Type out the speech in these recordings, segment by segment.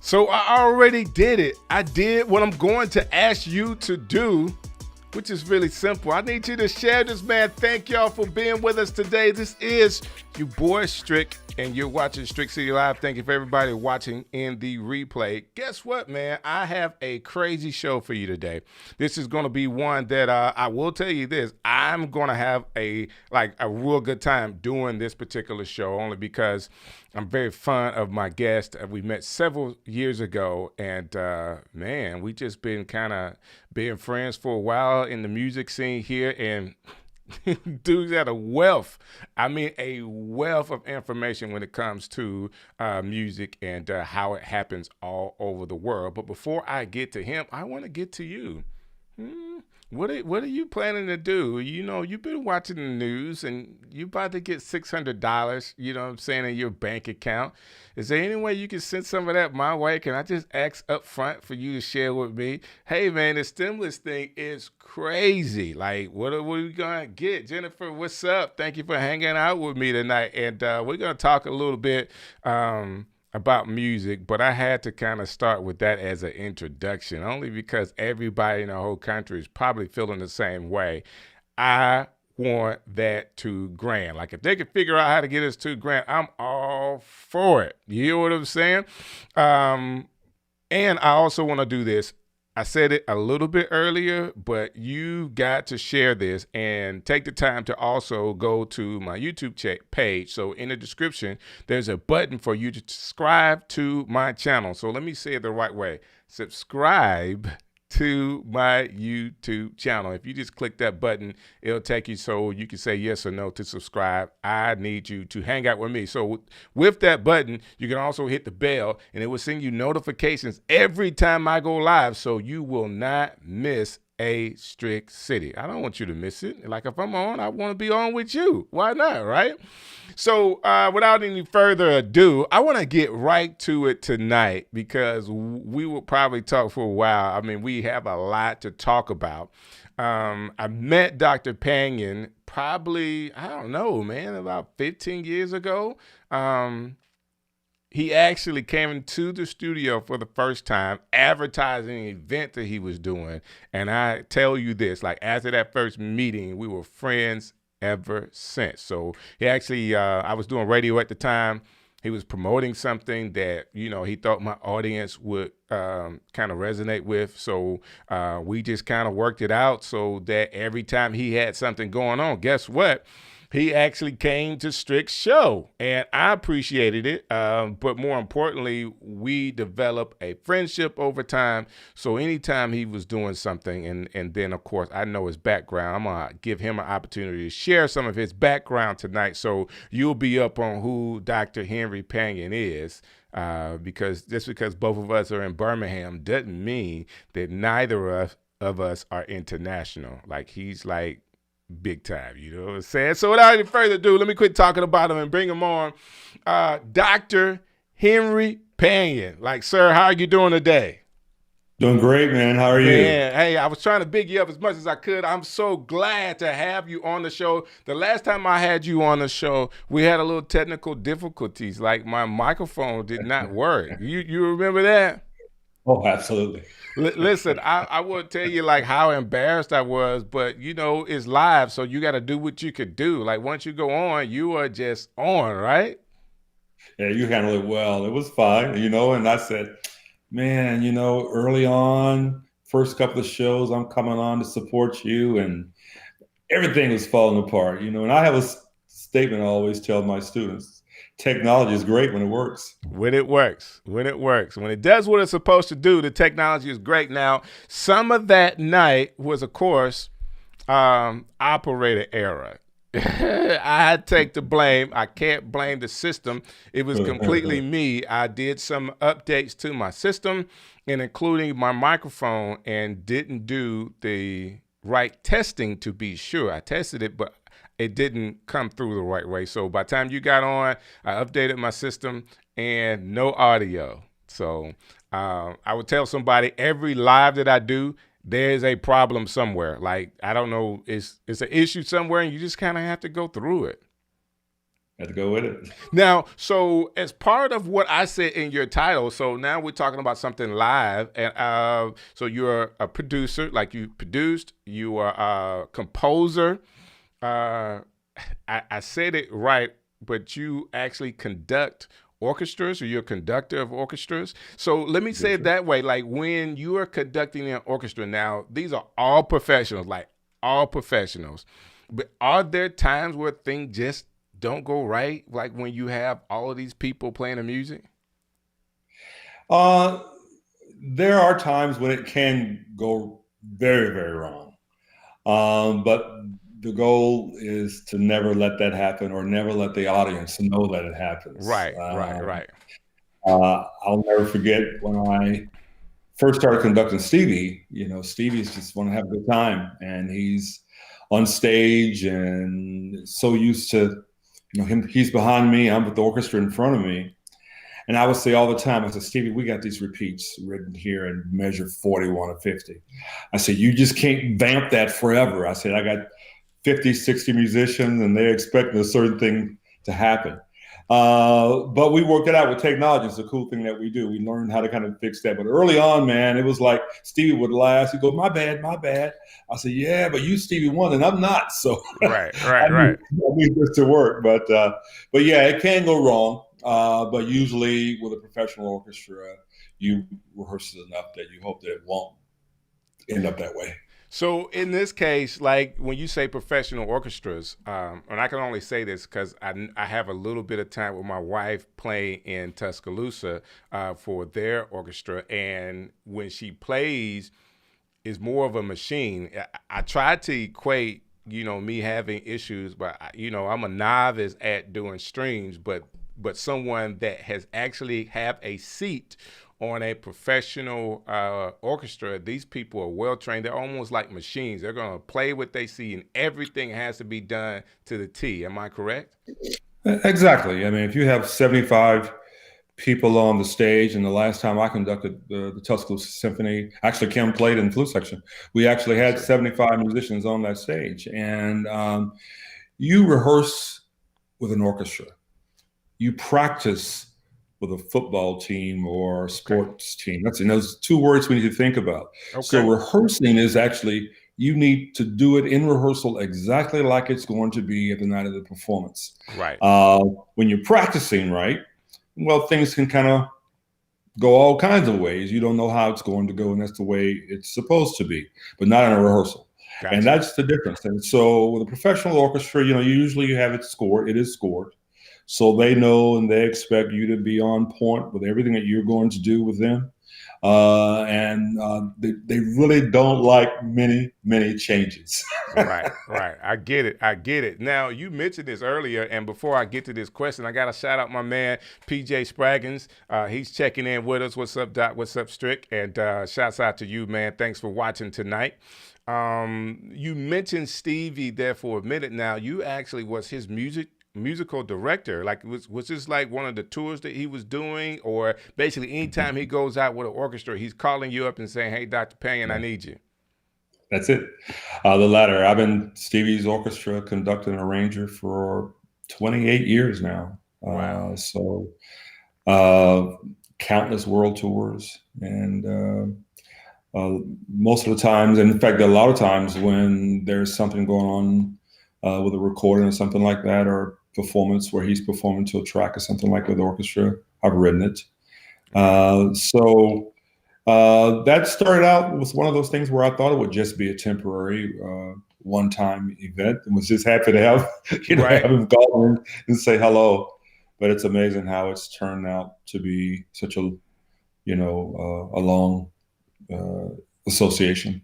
So I already did it. I did what I'm going to ask you to do, which is really simple. I need you to share this, man. Thank y'all for being with us today. This is your boy Strick, and you're watching Strick City Live. Thank you for everybody watching in the replay. Guess what, man? I have a crazy show for you today. This is going to be one that I will tell you this. I'm going to have a real good time doing this particular show, only because I'm very fond of my guest. We met several years ago, and man, we just been kind of being friends for a while in the music scene here, and dude's got a wealth of information when it comes to music and how it happens all over the world. But before I get to him, I want to get to you. What are you planning to do? You know, you've been watching the news and you about to get $600, you know what I'm saying, in your bank account. Is there any way you can send some of that my way? Can I just ask up front for you to share with me? Hey, man, the stimulus thing is crazy. Like, what are we going to get? Jennifer, what's up? Thank you for hanging out with me tonight. And we're going to talk a little bit about music, but I had to kind of start with that as an introduction, only because everybody in the whole country is probably feeling the same way. I want that $2,000. Like, if they could figure out how to get us $2,000, I'm all for it. You hear what I'm saying? And I also want to do this. I said it a little bit earlier, but you got to share this and take the time to also go to my YouTube page. So in the description, there's a button for you to subscribe to my channel. So let me say it the right way. Subscribe to my YouTube channel. If you just click that button, it'll take you so you can say yes or no to subscribe. I need you to hang out with me. So with that button, you can also hit the bell and it will send you notifications every time I go live, so you will not miss a Strick City. I don't want you to miss it. Like, if I'm on, I want to be on with you. Why not, right? So without any further ado, I want to get right to it tonight, because we will probably talk for a while. I mean, we have a lot to talk about. I met Dr. Panion probably, I don't know, man, about 15 years ago. He actually came into the studio for the first time, advertising an event that he was doing. And I tell you this, like, after that first meeting, we were friends ever since. So he actually, I was doing radio at the time. He was promoting something that, you know, he thought my audience would kind of resonate with. So we just kind of worked it out so that every time he had something going on, guess what? He actually came to Strick's show, and I appreciated it. But more importantly, we developed a friendship over time. So anytime he was doing something, and then, of course, I know his background, I'm going to give him an opportunity to share some of his background tonight. So you'll be up on who Dr. Henry Panion is. Because just because both of us are in Birmingham doesn't mean that neither of us are international. Like, he's like big time, you know what I'm saying? So without any further ado, let me quit talking about him and bring him on. Dr. Henry Panion. Like, sir, how are you doing today? Doing great, man. How are you? Man, hey, I was trying to big you up as much as I could. I'm so glad to have you on the show. The last time I had you on the show, we had a little technical difficulties. Like, my microphone did not work. You remember that? Oh, absolutely. Listen, I would tell you, like, how embarrassed I was, but, you know, it's live, so you got to do what you could do. Like, once you go on, you are just on, right? Yeah, you handled it well. It was fine, you know, and I said, man, you know, early on, first couple of shows, I'm coming on to support you, and everything was falling apart, you know, and I have a statement I always tell my students. Technology is great when it works. When it works. When it does what it's supposed to do, the technology is great. Now, some of that night was, of course, operator error. I take the blame. I can't blame the system. It was completely me. I did some updates to my system, and including my microphone, and didn't do the right testing to be sure. I tested it, but it didn't come through the right way. So by the time you got on, I updated my system and no audio. So I would tell somebody, every live that I do, there's a problem somewhere. Like, I don't know, it's an issue somewhere, and you just kind of have to go through it. Had to go with it. Now, so as part of what I said in your title, so now we're talking about something live, and so you're a producer, like you produced, you are a composer. Uh, I said it right, but you actually conduct orchestras, or you're a conductor of orchestras. So let me say Yes, it sir. that way: like when you are conducting an orchestra, now these are all professionals, like all professionals. But are there times where things just don't go right, like when you have all of these people playing the music? Uh, there are times when it can go very, very wrong. But the goal is to never let that happen, or never let the audience know that it happens. Right, right, right. I'll never forget when I first started conducting Stevie. Stevie's just want to have a good time, and he's on stage and so used to, him. He's behind me, I'm with the orchestra in front of me, and I would say all the time, I said, Stevie, we got these repeats written here in measure 41 or 50. I said, you just can't vamp that forever. I said, I got 50, 60 musicians, and they're expecting a certain thing to happen. But we worked it out with technology. It's a cool thing that we do. We learned how to kind of fix that. But early on, man, it was like Stevie would laugh. He'd go, my bad, my bad. I said, yeah, but you Stevie won and I'm not. So Right, right, right. I need this to work. But yeah, it can go wrong. But usually with a professional orchestra, you rehearse it enough that you hope that it won't end up that way. So in this case, like when you say professional orchestras, and I can only say this because I have a little bit of time with my wife playing in Tuscaloosa for their orchestra, and when she plays, is more of a machine. I try to equate, me having issues, but I'm a novice at doing streams, but someone that has actually have a seat on a professional orchestra. These people are well trained. They're almost like machines. They're going to play what they see, and everything has to be done to the T. Am I correct? Exactly. I mean, if you have 75 people on the stage, and the last time I conducted the Tuscaloosa Symphony, actually Kim played in the flute section. We actually Yes, had sir. 75 musicians on that stage, and you rehearse with an orchestra. You practice with a football team or a Okay. sports team. That's those two words we need to think about. So Okay. rehearsing is actually, you need to do it in rehearsal exactly like it's going to be at the night of the performance. Right. Uh, when you're practicing, right? Well, things can kind of go all kinds of ways. You don't know how it's going to go, and that's the way it's supposed to be, but not in a rehearsal. And Gotcha. that's the difference. And so with a professional orchestra, usually you have it scored. It is scored. So they know and they expect you to be on point with everything that you're going to do with them. They really don't like many, many changes. Right, right. I get it. I get it. Now, you mentioned this earlier, and before I get to this question, I got to shout out my man, PJ Spraggins. He's checking in with us. What's up, Doc? What's up, Strick? And shouts out to you, man. Thanks for watching tonight. You mentioned Stevie there for a minute now. You actually was his musical director. Like, was this like one of the tours that he was doing, or basically anytime he goes out with an orchestra, he's calling you up and saying, hey, Dr. Panion, I need you? That's it. The latter. I've been Stevie's orchestra conductor and arranger for 28 years now. Wow. Uh, Countless world tours. And most of the times, in fact, a lot of times when there's something going on with a recording or something like that, or performance where he's performing to a track or something like with the orchestra, I've written it. That started out with one of those things where I thought it would just be a temporary one-time event, and was just happy to have Right. have him call in and say hello. But it's amazing how it's turned out to be such a long association.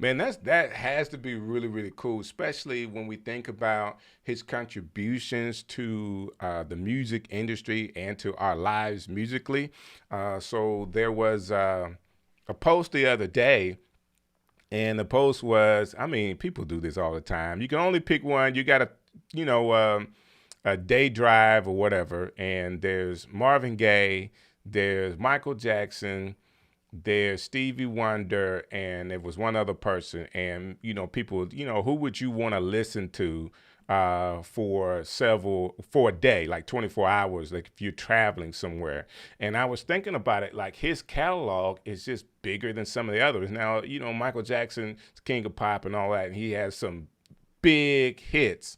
Man, that has to be really, really cool, especially when we think about his contributions to the music industry and to our lives musically. So there was a post the other day, and the post was, I mean, people do this all the time. You can only pick one. You got to, you know, a day drive or whatever, and there's Marvin Gaye, there's Michael Jackson, there's Stevie Wonder, and there was one other person. And people, who would you want to listen to for a day, like 24 hours, like if you're traveling somewhere. And I was thinking about it, like his catalog is just bigger than some of the others. Now, Michael Jackson's King of Pop and all that, and he has some big hits,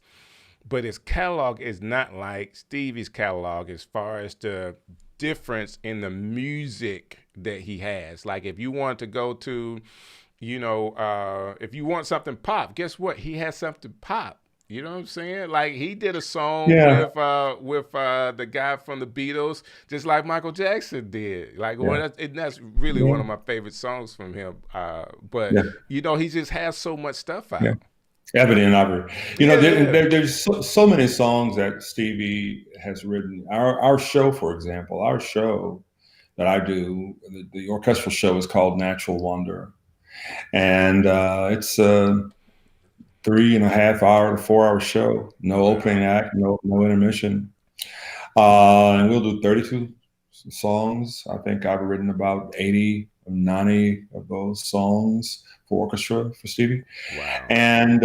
but his catalog is not like Stevie's catalog as far as the difference in the music that he has. Like if you want to go to, if you want something pop, guess what? He has something pop. You know what I'm saying? Like he did a song with the guy from the Beatles, just like Michael Jackson did. Like that's really one of my favorite songs from him. But he just has so much stuff out. Evident, there's so many songs that Stevie has written. Our show, for example, our show that I do, the orchestral show is called Natural Wonder, and it's a 3.5 hour to 4 hour show. No opening act, no intermission, and we'll do 32 songs. I think I've written about 80 or 90 of those songs for orchestra for Stevie. Wow. And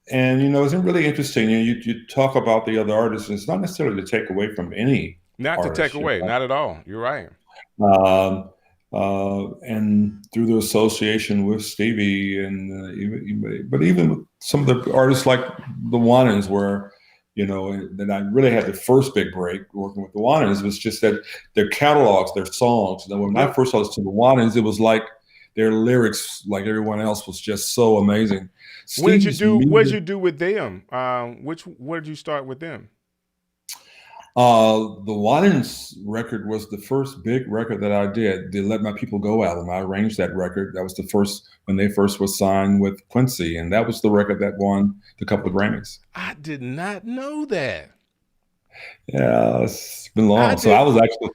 it's really interesting. You talk about the other artists, and it's not necessarily to take away from any. Not artist, to take away, not at all. You're right. And through the association with Stevie, but even with some of the artists like the Whinings, where that I really had the first big break working with the Whinings, was just that their catalogs, their songs. When I first listened to the Whinings, it was like their lyrics, like everyone else, was just so amazing. What did you do with them? Where did you start with them? The Whinings record was the first big record that I did. The Let My People Go album. I arranged that record. That was the first, when they first were signed with Quincy, and that was the record that won a couple of Grammys. I did not know that. Yeah, it's been long. So I was actually,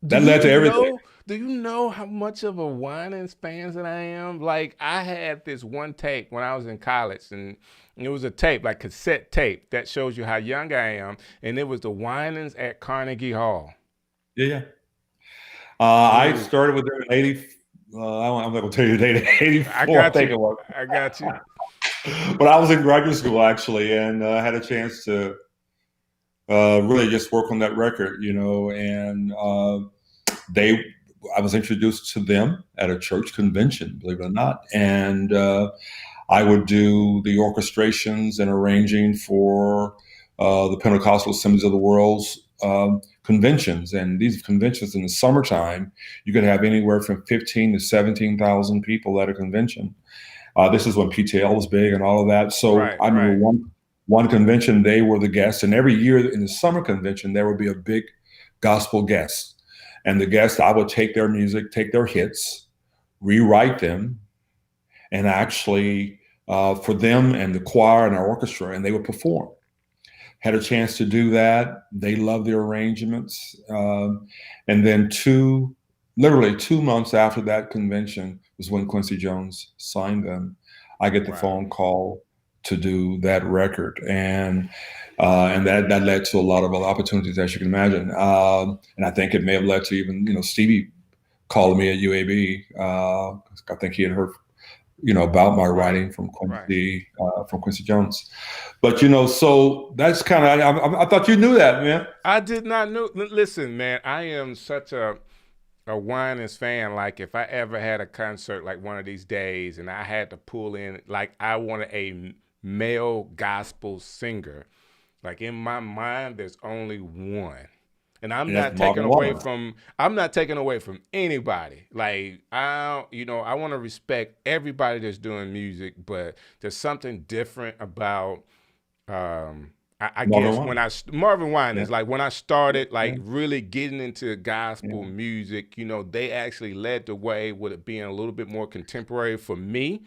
that led to everything. Do you know how much of a Whinings fan that I am? Like, I had this one tape when I was in college, and it was a tape, like cassette tape, that shows you how young I am. And it was the Whinings at Carnegie Hall. Yeah. I started with them in 80. I'm not going to tell you the date. 84, I think it was. I got you. But I was in graduate school, actually, and I had a chance to really just work on that record, and I was introduced to them at a church convention, believe it or not. And I would do the orchestrations and arranging for the Pentecostal Assemblies of the World's conventions. And these conventions in the summertime, you could have anywhere from 15 to 17,000 people at a convention. This is when PTL was big and all of that. So I remember one convention, they were the guests. And every year in the summer convention, there would be a big gospel guest. And the guests, I would take their music, take their hits, rewrite them, and actually for them and the choir and our orchestra, and they would perform. Had a chance to do that. They loved the arrangements. And then literally 2 months after that convention was when Quincy Jones signed them. I get the phone call to do that record. And that led to a lot of other opportunities, as you can imagine. And I think it may have led to even, Stevie calling me at UAB. I think he had heard, about my writing from Quincy Jones. But, so that's kind of, I thought you knew that, man. I did not know. Listen, man, I am such a Whinings fan. Like, if I ever had a concert like one of these days and I had to pull in, like, I wanted a male gospel singer. Like, in my mind, there's only one. And I'm not taking away from anybody. Like, I want to respect everybody that's doing music, but there's something different about I guess when Marvin Wine is like when I started really getting into gospel music, they actually led the way with it being a little bit more contemporary for me.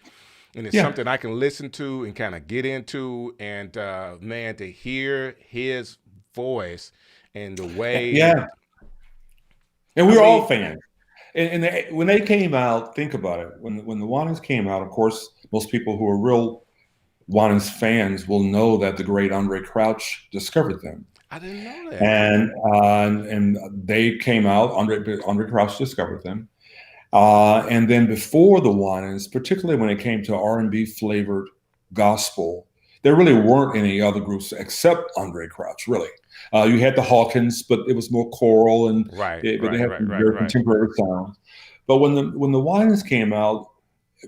And it's something I can listen to and kind of get into. And man, to hear his voice and the way. And we were all fans. And when they came out, think about it. When the Whinings came out, of course, most people who are real Whinings fans will know that the great Andre Crouch discovered them. I didn't know that. And they came out. Andre Crouch discovered them. And then before the Whinings, particularly when it came to R&B flavored gospel, there really weren't any other groups except Andre Crouch, really. You had the Hawkins, but it was more choral, and but they had some very contemporary sounds. But when the Whinings came out,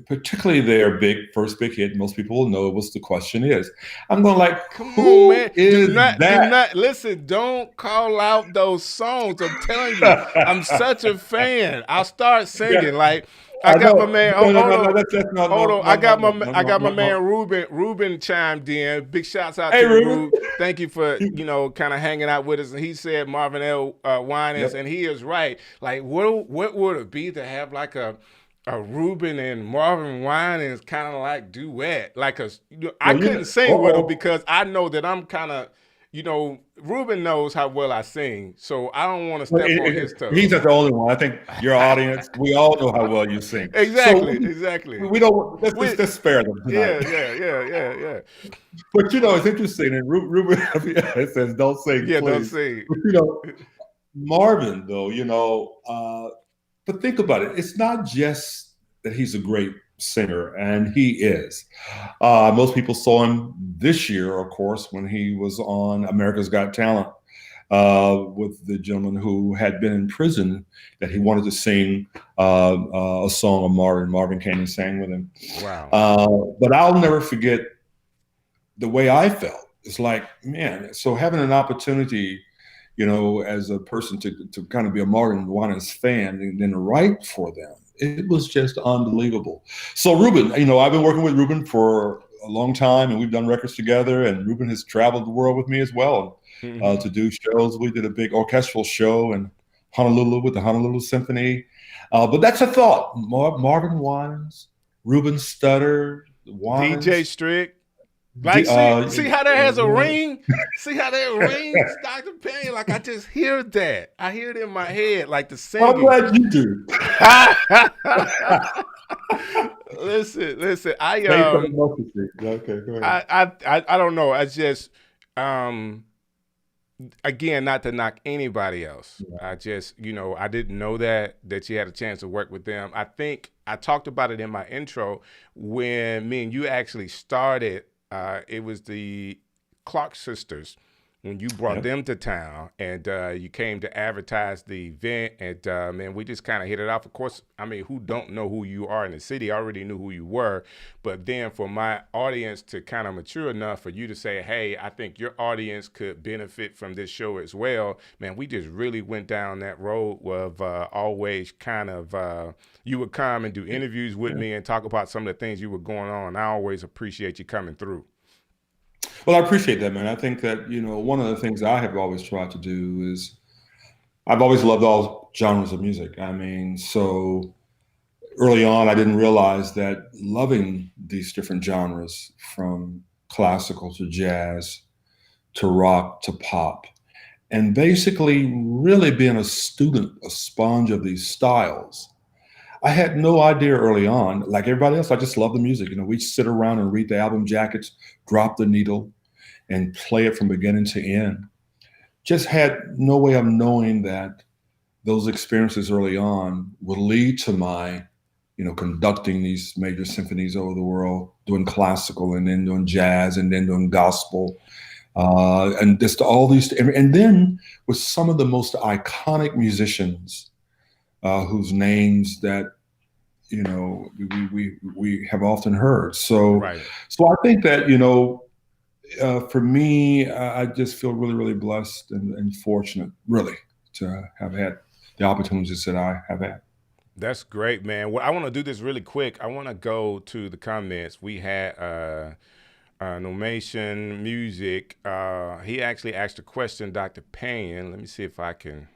particularly their first big hit, most people will know it was The Question Is. I'm going like, come who on, man. is Do that? not listen. Don't call out those songs. I'm telling you, I'm such a fan. I'll start singing. Like I got my man. Hold on. I got my man Ruben. Ruben chimed in. Big shouts out to Ruben. Rube. Thank you for kind of hanging out with us. And he said Marvin Wine, and he is right. Like what would it be to have like a Ruben and Marvin Wine is kind of like duet. Like I couldn't sing with him because I know that I'm kind of, Ruben knows how well I sing, so I don't want to step on his toes. He's not the only one. I think your audience, we all know how well you sing. Exactly. We don't. Let's spare them tonight. Yeah. But it's interesting. And Ruben says, "Don't sing, yeah, please." Don't sing. But, Marvin, though, but think about it. It's not just that he's a great singer, and he is. Most people saw him this year, of course, when he was on America's Got Talent with the gentleman who had been in prison that he wanted to sing a song of Marvin. Marvin came and sang with him. Wow. But I'll never forget the way I felt. It's like, man, so having an opportunity as a person to kind of be a Marvin Wines fan and then write for them. It was just unbelievable. So Ruben, I've been working with Ruben for a long time, and we've done records together, and Ruben has traveled the world with me as well to do shows. We did a big orchestral show in Honolulu with the Honolulu Symphony. But that's a thought. Marvin Wines, Ruben Studdard, Wines. DJ Strick. Like, see how that has a ring? See how that rings, Dr. Panion? Like, I just hear that. I hear it in my head, like the singing. I'm glad you do. Listen. Okay, go ahead. I don't know. I just, again, not to knock anybody else. Yeah. I just, I didn't know that you had a chance to work with them. I think I talked about it in my intro when me and you actually started. It was the Clark sisters when you brought them to town, and you came to advertise the event, and man, we just kind of hit it off. Of course, I mean, who don't know who you are in the city? I already knew who you were, but then for my audience to kind of mature enough for you to say, hey, I think your audience could benefit from this show as well, man, we just really went down that road of always kind of, you would come and do interviews with me and talk about some of the things you were going on. I always appreciate you coming through. Well, I appreciate that, man. I think that, one of the things I have always tried to do is I've always loved all genres of music. I mean, so early on, I didn't realize that loving these different genres, from classical to jazz to rock to pop, and basically really being a student, a sponge of these styles. I had no idea early on, like everybody else, I just love the music. We sit around and read the album jackets, drop the needle, and play it from beginning to end. Just had no way of knowing that those experiences early on would lead to my, conducting these major symphonies over the world, doing classical and then doing jazz and then doing gospel. And just all these, and then with some of the most iconic musicians whose names that we have often heard. So so I think that for me, I just feel really, really blessed and fortunate, really, to have had the opportunities that I have had. That's great, man. Well, I want to do this really quick. I want to go to the comments. We had Nomation Music. He actually asked a question, Dr. Panion. Let me see if I can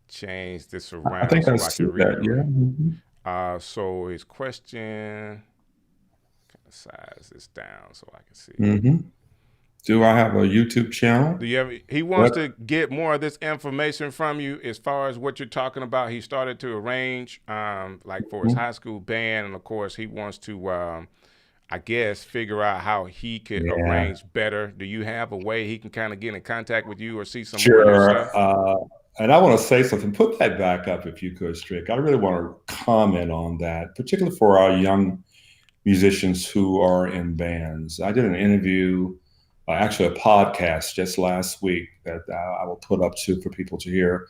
change this around. I think so I can read that. Yeah. Mm-hmm. So his question, kind of size this down so I can see. Mm-hmm. Do I have a YouTube channel? Do you ever? He wants to get more of this information from you as far as what you're talking about. He started to arrange, like for his high school band, and of course he wants to, I guess, figure out how he could arrange better. Do you have a way he can kind of get in contact with you or see some more of your stuff? And I want to say something. Put that back up if you could, Strick. I really want to comment on that, particularly for our young musicians who are in bands. I did an interview, actually a podcast just last week that I will put up for people to hear.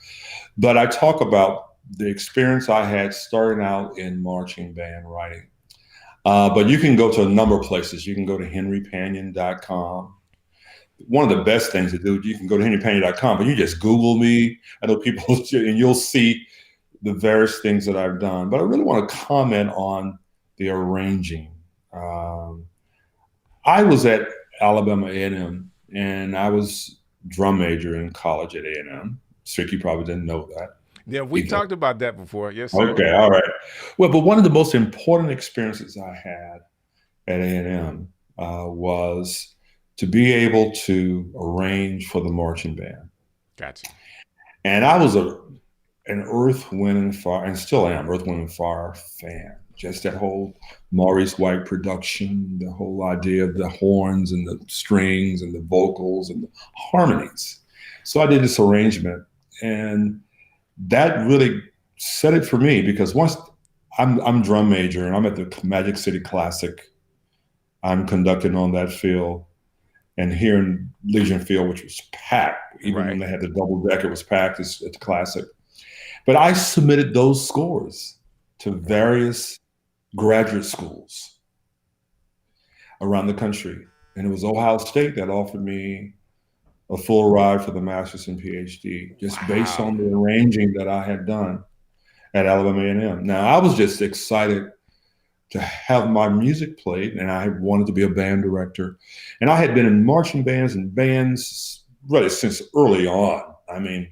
But I talk about the experience I had starting out in marching band writing. But you can go to a number of places. You can go to henrypanion.com. One of the best things to do, you can go to henrypanion.com, but you just Google me. I know people, and you'll see the various things that I've done. But I really want to comment on the arranging. I was at Alabama A&M, and I was drum major in college at A&M. Strick, you probably didn't know that. Yeah, we talked about that before. Yes, sir. Okay, all right. Well, but one of the most important experiences I had at A&M was to be able to arrange for the marching band. Gotcha. And I was an Earth, Wind, and Fire, and still am, Earth, Wind, and Fire fan. Just that whole Maurice White production, the whole idea of the horns and the strings and the vocals and the harmonies. So I did this arrangement, and that really set it for me, because once I'm drum major and I'm at the Magic City Classic, I'm conducting on that field, and here in Legion Field, which was packed, even when they had the double deck, it was packed at the Classic. But I submitted those scores to various graduate schools around the country. And it was Ohio State that offered me a full ride for the master's and PhD, just based on the arranging that I had done at Alabama A&M. Now, I was just excited to have my music played, and I wanted to be a band director. And I had been in marching bands and bands really since early on. I mean,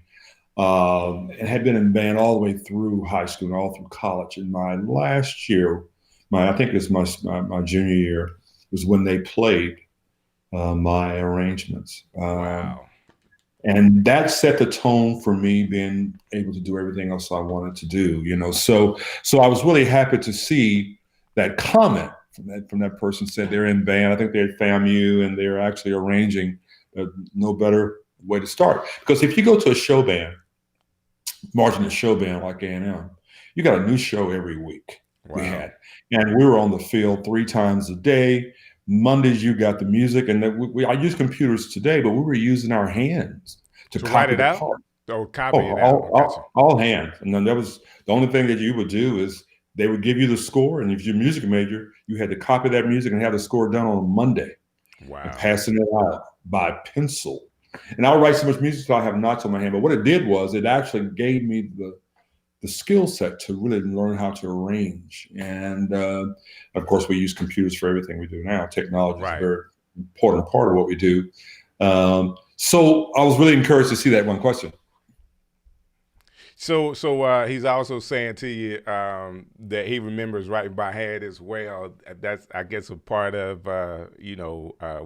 and had been in band all the way through high school and all through college. In my last year, I think it was my junior year, was when they played my arrangements. And that set the tone for me being able to do everything else I wanted to do, you know. So I was really happy to see that comment from that person. Said they're in band. I think they're at FAMU, and they're actually arranging. No better way to start, because if you go to a show band, marching a show band like A&M, you got a new show every week. We had, and we were on the field 3 times a day. Mondays you got the music, and I use computers today, but we were using our hands to copy the part. All hands. And then that was the only thing that you would do is they would give you the score, and if you're a music major, you had to copy that music and have the score done on Monday. And passing it out by pencil. And I would write so much music so I have knots on my hand. But what it did was it actually gave me the skill set to really learn how to arrange. And of course, we use computers for everything we do now. Technology is a very important part of what we do. So I was really encouraged to see that one question. So he's also saying to you that he remembers writing by hand as well. That's, I guess, a part of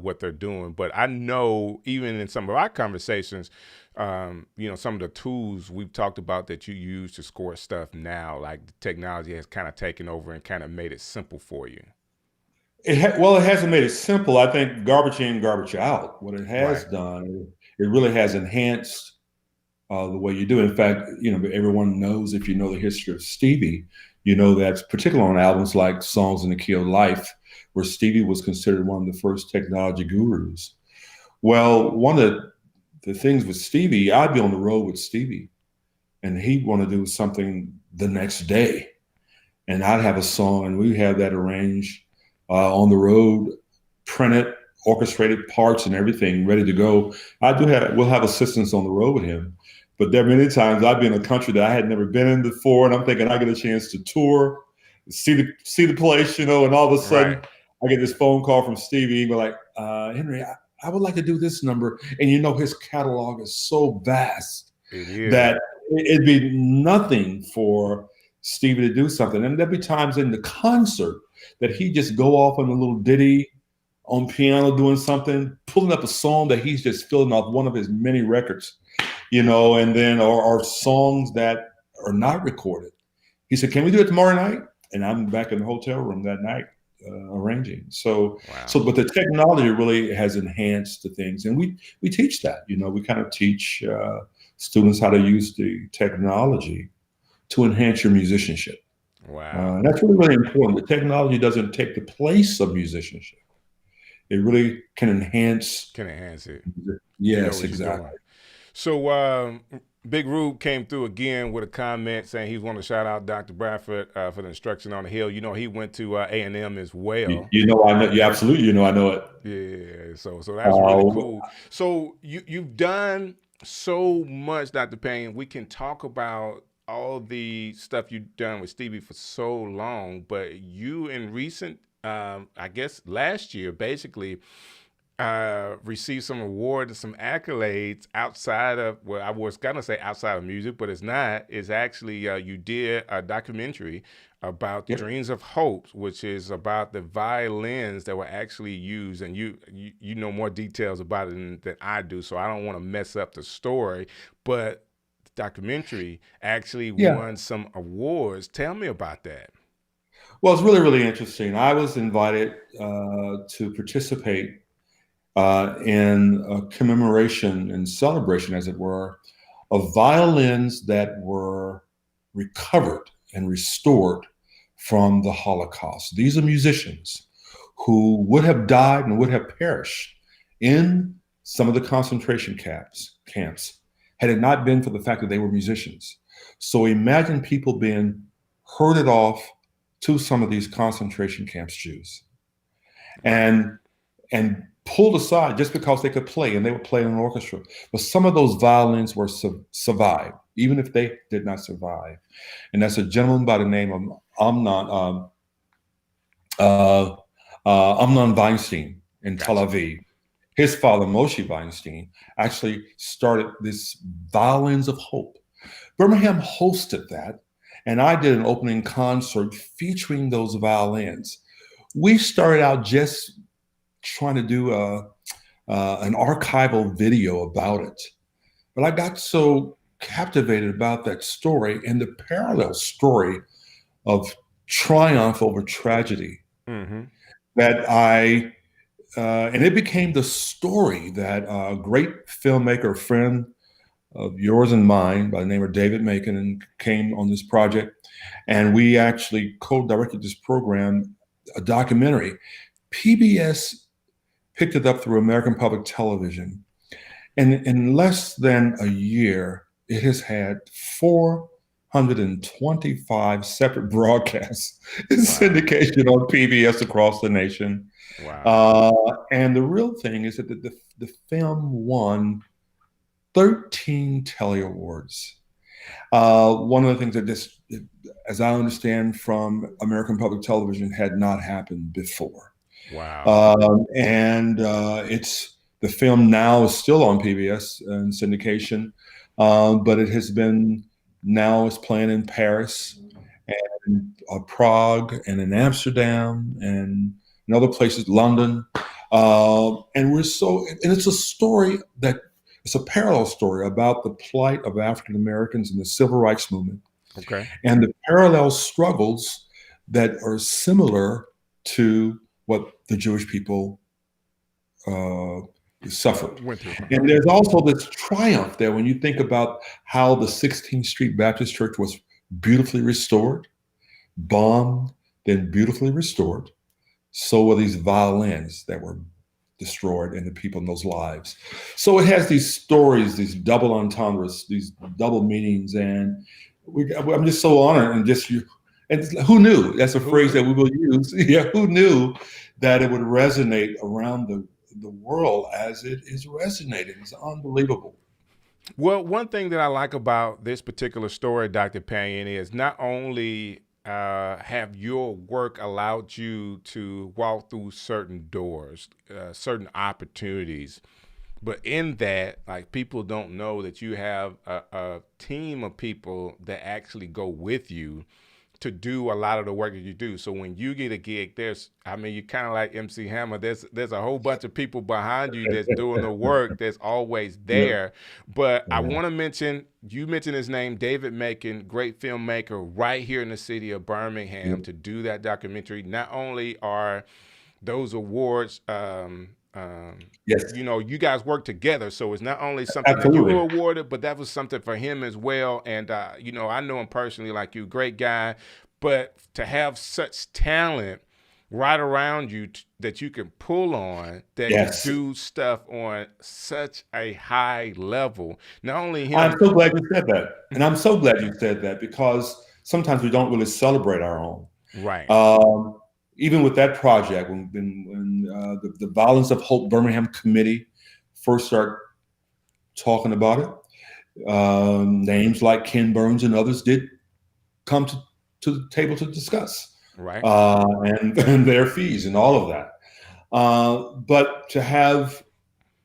what they're doing. But I know even in some of our conversations, some of the tools we've talked about that you use to score stuff now, like the technology has kind of taken over and kind of made it simple for you. It hasn't made it simple. I think garbage in, garbage out. What it has done, it really has enhanced the way you do it. In fact, everyone knows, if you know the history of Stevie, that's particularly on albums like Songs in the Key of Life, where Stevie was considered one of the first technology gurus. Well, one of the things with Stevie, I'd be on the road with Stevie, and he'd want to do something the next day. And I'd have a song, and we'd have that arranged on the road, printed, orchestrated parts and everything ready to go. We'll have assistants on the road with him. But there are many times I'd be in a country that I had never been in before, and I'm thinking I get a chance to tour, see the place, and all of a sudden I get this phone call from Stevie. He'd be like, Henry, I would like to do this number. And his catalog is so vast that it'd be nothing for Stevie to do something. And there'd be times in the concert that he'd just go off on a little ditty on piano doing something, pulling up a song that he's just filling off one of his many records. And then or songs that are not recorded. He said, "Can we do it tomorrow night?" And I'm back in the hotel room that night arranging. But the technology really has enhanced the things, and we teach that. We kind of teach students how to use the technology to enhance your musicianship. Wow. And that's really, really important. The technology doesn't take the place of musicianship. It really can enhance. Can enhance it. You know Yes, what you're doing. exactly. So Big Rube came through again with a comment saying he want to shout out Dr. Bradford for the instruction on the hill. You know, he went to A&M as well. You know, I know you absolutely. You know, I know it. Yeah, so that's really Uh, cool. So you've done so much, Dr. Payne. We can talk about all the stuff you've done with Stevie for so long, but you in recent, I guess last year, basically received some awards and some accolades outside of, well, I was gonna say outside of music, but it's not. It's actually you did a documentary about yep. Dreams of Hope, which is about the violins that were actually used, and you know more details about it than I do, so I don't want to mess up the story. But the documentary actually Yeah. won some awards. Tell me about that. Well, it's really, really interesting. I was invited to participate in a commemoration and celebration, as it were, of violins that were recovered and restored from the Holocaust. These are musicians who would have died and would have perished in some of the concentration camps had it not been for the fact that they were musicians. So imagine people being herded off to some of these concentration camps, Jews, and pulled aside just because they could play and they would play in an orchestra. But some of those violins were survived, even if they did not survive. And that's a gentleman by the name of Amnon Weinstein in Tel Gotcha. Aviv. His father, Moshe Weinstein, actually started this Violins of Hope. Birmingham hosted that, and I did an opening concert featuring those violins. We started out just trying to do an archival video about it. But I got so captivated about that story and the parallel story of triumph over tragedy Mm-hmm. that and it became the story that a great filmmaker friend of yours and mine by the name of David Macon came on this project. And we actually co-directed this program, a documentary. PBS picked it up through American Public Television. And in less than a year, it has had 425 separate broadcasts and syndication on PBS across the nation. Wow. And the real thing is that the film won 13 Telly Awards. One of the things that this, as I understand from American Public Television, had not happened before. Wow. It's the film now is still on PBS in syndication, but it has been now is playing in Paris and Prague and in Amsterdam and in other places, London. And it's a story that it's a parallel story about the plight of African Americans in the civil rights movement. Okay. And the parallel struggles that are similar to what the Jewish people suffered. Went through. And there's also this triumph there when you think about how the 16th Street Baptist Church was beautifully restored, bombed, then beautifully restored. So were these violins that were destroyed and the people in those lives. So it has these stories, these double entendres, these double meanings. And I'm just so honored and who knew? That's a phrase that we will use. Yeah, who knew that it would resonate around the world as it is resonating? It's unbelievable. Well, one thing that I like about this particular story, Dr. Panion, is not only have your work allowed you to walk through certain doors, certain opportunities, but in that, like people don't know that you have a team of people that actually go with you to do a lot of the work that you do. So when you get a gig, you're kind of like MC Hammer. There's a whole bunch of people behind you that's doing the work that's always there. But I want to mention, you mentioned his name, David Macon, great filmmaker right here in the city of Birmingham to do that documentary. Not only are those awards, Yes, you guys work together, so it's not only something that you absolutely. were awarded, but that was something for him as well. And I know him personally, like you, great guy. but to have such talent right around you that you can pull on, that can Yes. do stuff on such a high level. Not only I'm him, so glad you said that. And I'm so glad you said that, because sometimes we don't really celebrate our own. right, Um, Even with that project, when the Violence of Hope Birmingham Committee first started talking about it, names like Ken Burns and others did come to the table to discuss, right, and their fees and all of that. But to have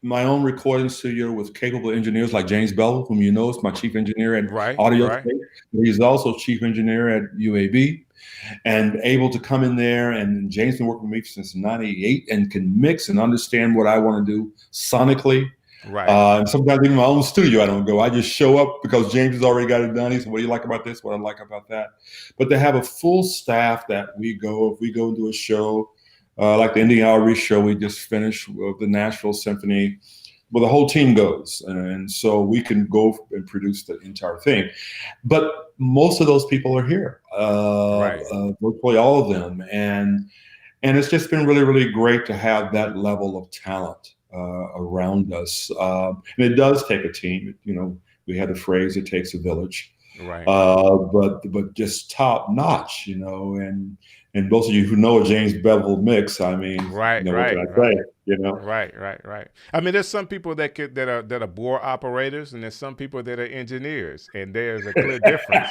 my own recording studio with capable engineers like James Bell, whom you know is my chief engineer at right, Audio right, State. He's also chief engineer at UAB, and able to come in there. And James been working with me since '98 and can mix and understand what I want to do sonically. right, And sometimes even my own studio, I don't go. I just show up because James has already got it done. He said, "What do you like about this? What I like about that?" But to have a full staff that if we go and do a show, like the Indian Outreach show we just finished with the Nashville Symphony, well, the whole team goes, and so we can go and produce the entire thing. But most of those people are here, right. virtually all of them, and it's just been really, really great to have that level of talent around us. And it does take a team. You know, we had the phrase "it takes a village," Right. but just top notch. You know, and those of you who know a James Bevel mix, I mean, Right, you know, what can right, I right. say? You know, Right. I mean, there's some people that are bore operators, and there's some people that are engineers, and there's a clear difference.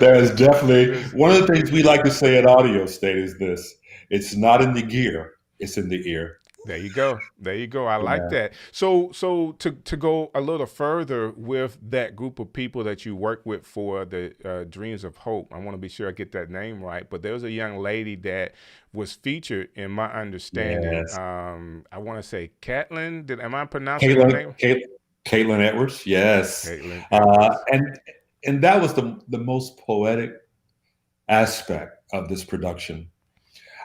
there's definitely There's one a of the clear things we like to difference. say at Audio State is this: it's not in the gear, it's in the ear. There you go. There you go. I like Yeah. that. So to go a little further with that group of people that you work with for the Dreams of Hope, I want to be sure I get that name right. But there was a young lady that was featured, in my understanding. Yes. I want to say Catlin. Am I pronouncing her Caitlin, name? Caitlin Edwards. Yes. Caitlin Uh, Edwards. and that was the most poetic aspect of this production.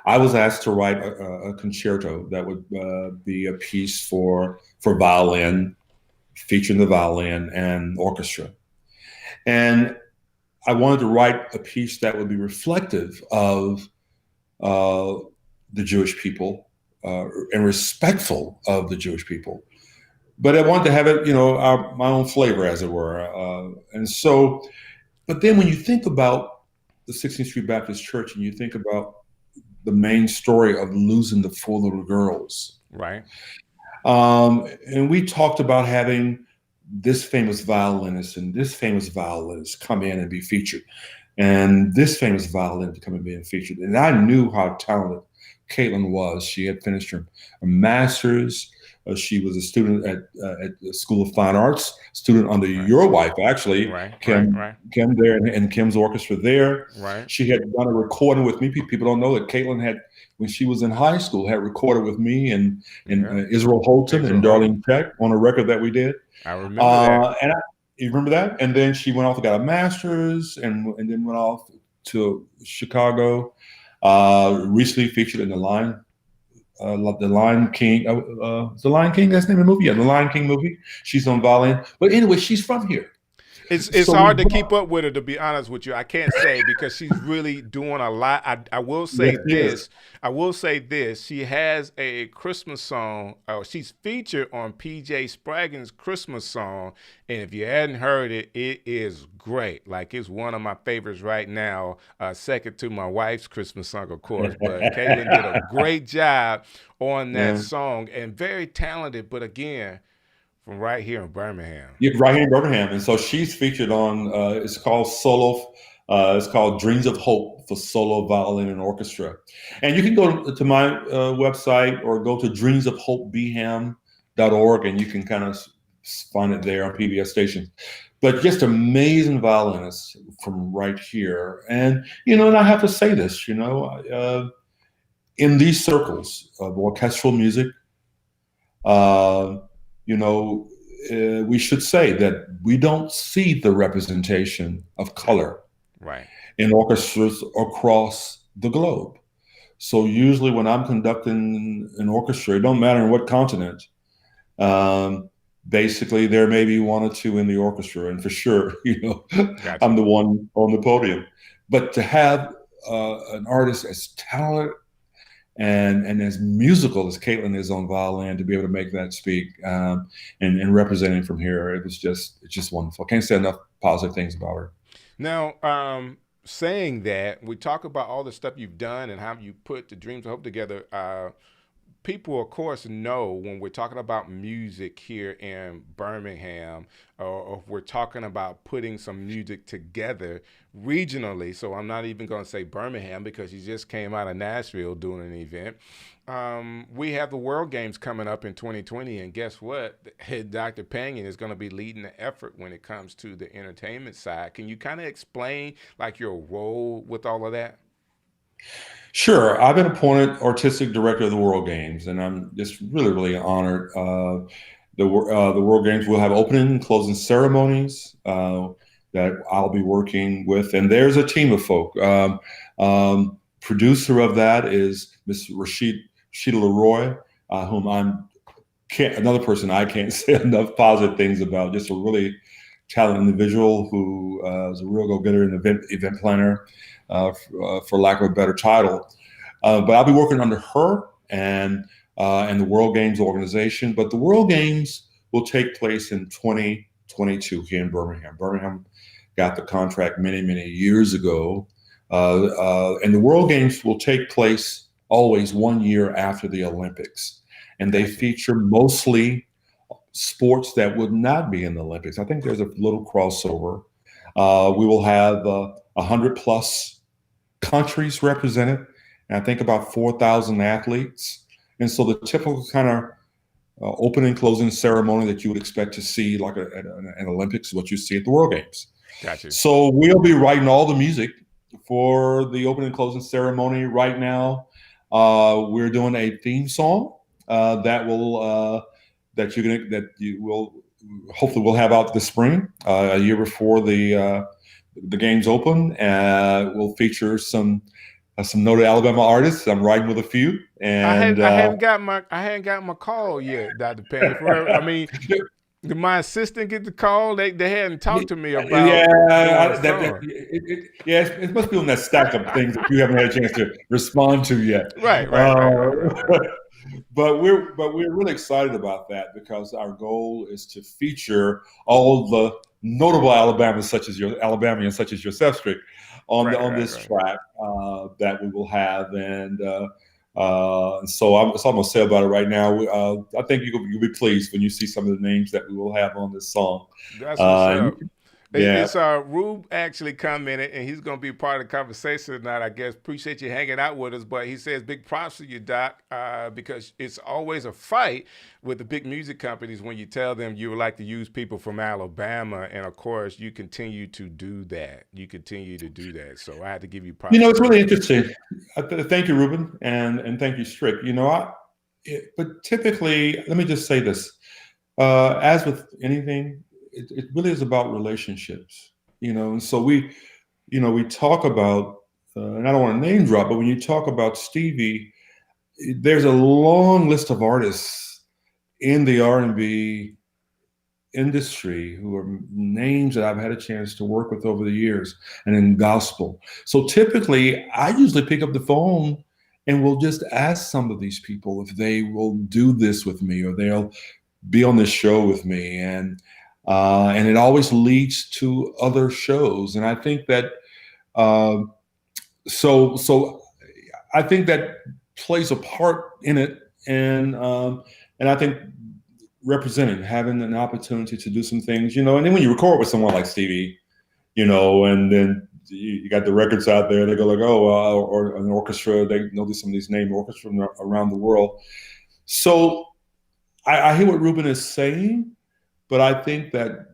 I was asked to write a concerto that would be a piece for violin, featuring the violin and orchestra. And I wanted to write a piece that would be reflective of uh, the Jewish people and respectful of the Jewish people. But I wanted to have it, you know, my own flavor, as it were. And so, but then when you think about the 16th Street Baptist Church and you think about the main story of losing the four little girls, Right. and we talked about having this famous violinist and this famous violinist come in and be featured, and this famous violinist come and being featured. And I knew how talented Caitlin was. She had finished her master's. She was a student at the School of Fine Arts, student under Right. your wife, actually, Right. Kim, Right. Kim there, and Kim's orchestra there. Right. She had done a recording with me. People don't know that Caitlin had, when she was in high school, had recorded with me and Yeah. Israel Holton Israel and Houghton. Darlene Peck on a record that we did. I remember that. You remember that? And then she went off and got a master's, and then went off to Chicago. Recently featured in the Lion King. The Lion King. That's the name of the movie. Yeah, the Lion King movie. She's on violin. But anyway, she's from here. It's So hard to keep up with her, to be honest with you. I can't say, because she's really doing a lot. I will say yes, she is. this. I will say this. She has a Christmas song. She's featured on PJ Spraggan's Christmas song, and if you hadn't heard it, it is great. Like, it's one of my favorites right now. Second to my wife's Christmas song, of course. But Caitlin did a great job on that Yeah. song, and very talented. But again, from right here in Birmingham. Yeah, right here in Birmingham. And so she's featured on, it's called Solo, it's called Dreams of Hope for Solo Violin and Orchestra. And you can go to my website or go to dreamsofhopebham.org, and you can kind of find it there on PBS stations. But just amazing violinists from right here. And, you know, and I have to say this, you know, in these circles of orchestral music, you know, we should say that we don't see the representation of color Right. in orchestras across the globe. So usually when I'm conducting an orchestra, it don't matter in what continent, basically there may be one or two in the orchestra, and for sure, you know, Gotcha. I'm the one on the podium. but to have an artist as talented and as musical as Caitlin is on violin, to be able to make that speak, and representing from here, it's just wonderful. I can't say enough positive things about her. Now, saying that, we talk about all the stuff you've done and how you put the Dreams of Hope together. People, of course, know when we're talking about music here in Birmingham, or if we're talking about putting some music together regionally. So I'm not even going to say Birmingham because you just came out of Nashville doing an event. We have the World Games coming up in 2020, and guess what? Dr. Panion is going to be leading the effort when it comes to the entertainment side. Can you kind of explain like your role with all of that? Sure. I've been appointed artistic director of the World Games, and I'm just really, really honored. The World Games will have opening and closing ceremonies that I'll be working with, and there's a team of folk. Producer of that is Miss Rashida Leroy, whom another person I can't say enough positive things about. Just a really talented individual who is a real go-getter and event planner, for lack of a better title. But I'll be working under her and the World Games organization. But the World Games will take place in 2022 here in Birmingham. Birmingham got the contract many, many years ago. And the World Games will take place always 1 year after the Olympics. And they feature mostly sports that would not be in the Olympics. I think there's a little crossover. We will have 100 plus countries represented, and I think about 4,000 athletes. And so the typical kind of opening closing ceremony that you would expect to see like at an Olympics is what you see at the World Games. Gotcha. So we'll be writing all the music for the opening and closing ceremony right now. We're doing a theme song that you will hopefully we'll have out this spring, a year before the games open. We'll feature some noted Alabama artists. I'm writing with a few, and I hadn't got my call yet, Dr. Penny. I mean, did my assistant get the call? They hadn't talked to me about. It must be on that stack of things that you haven't had a chance to respond to yet. Right. But we're really excited about that because our goal is to feature all the notable Alabamians such as yourself, Strick, on this track that we will have, and so I'm gonna say about it right now. I think you'll be pleased when you see some of the names that we will have on this song. That's what's up. Yeah. It's Rube actually commented, and he's going to be part of the conversation tonight, I guess. Appreciate you hanging out with us. But he says, big props to you, Doc, because it's always a fight with the big music companies when you tell them you would like to use people from Alabama. And, of course, you continue to do that. So I had to give you props. It's really interesting. Thank you, Ruben, and thank you, Strick. But typically, let me just say this. As with anything, it really is about relationships, and so we talk about, and I don't want to name drop, but when you talk about Stevie, there's a long list of artists in the R&B industry who are names that I've had a chance to work with over the years, and in gospel. So typically, I usually pick up the phone and will just ask some of these people if they will do this with me or they'll be on this show with me, and it always leads to other shows. And I think that so I think that plays a part in it, and I think having an opportunity to do some things, and then when you record with someone like Stevie, and then you got the records out there, they go like, or an orchestra, they know some of these named orchestras from around the world. So I hear what Ruben is saying, but I think that,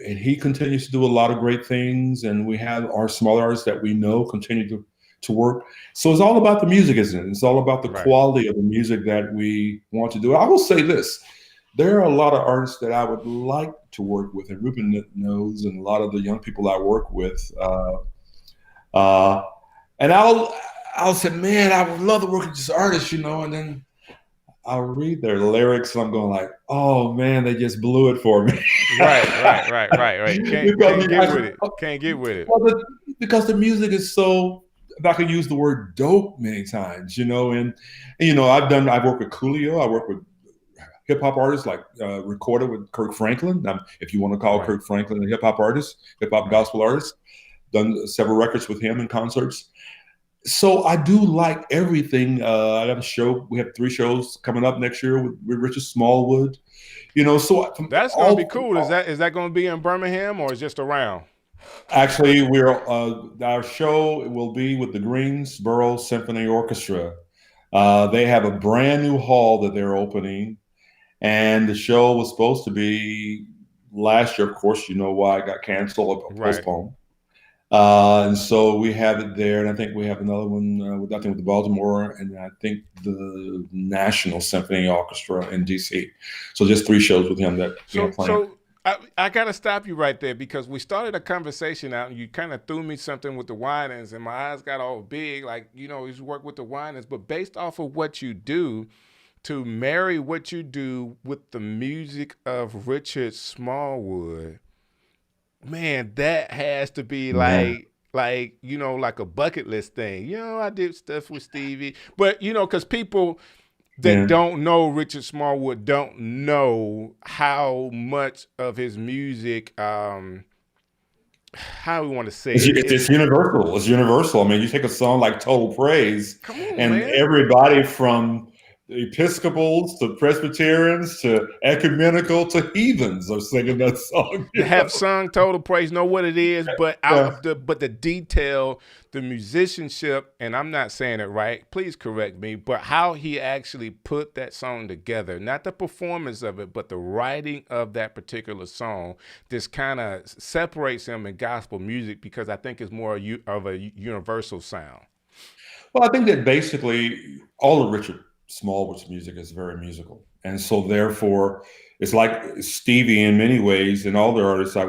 and he continues to do a lot of great things, and we have our smaller artists that we know continue to work. So it's all about the music, isn't it? It's all about the quality of the music that we want to do. I will say this. There are a lot of artists that I would like to work with, and Ruben knows, and a lot of the young people I work with. And I'll say, man, I would love to work with this artist, and then I'll read their lyrics and I'm going like, oh man, they just blew it for me. Right. Can't get with it. Can't get with it. Well, because the music is so, if I could use the word dope many times, and I've worked with Coolio, I work with hip hop artists like recorded with Kirk Franklin. If you want to call Kirk Franklin a hip hop artist, hip hop gospel artist, done several records with him in concerts. So I do like everything. I have a show. We have 3 shows coming up next year with Richard Smallwood. So that's going to be cool. Is that going to be in Birmingham or is just around? Actually, our show will be with the Greensboro Symphony Orchestra. They have a brand new hall that they're opening, and the show was supposed to be last year. Of course, you know why it got canceled or postponed. And so we have it there, and I think we have another one with the Baltimore, and I think the National Symphony Orchestra in DC. So just 3 shows with him that we have planned. So I got to stop you right there because we started a conversation out, and you kind of threw me something with the Whinings, and my eyes got all big, like, you work with the Whinings, but based off of what you do, to marry what you do with the music of Richard Smallwood, man, that has to be like a bucket list thing. I did stuff with Stevie, but because people that don't know Richard Smallwood don't know how much of his music, how we want to say it's universal. It's universal. I mean, you take a song like Total Praise, come on, and man. Everybody from Episcopals to Presbyterians to ecumenical to heathens are singing that song. Have sung Total Praise, know what it is, but but the detail, the musicianship, and I'm not saying it right, please correct me, but how he actually put that song together, not the performance of it, but the writing of that particular song, this kind of separates him in gospel music because I think it's more of a universal sound. Well, I think that basically all of Richard Smallwood's music is very musical. And so therefore, it's like Stevie in many ways, and all the artists I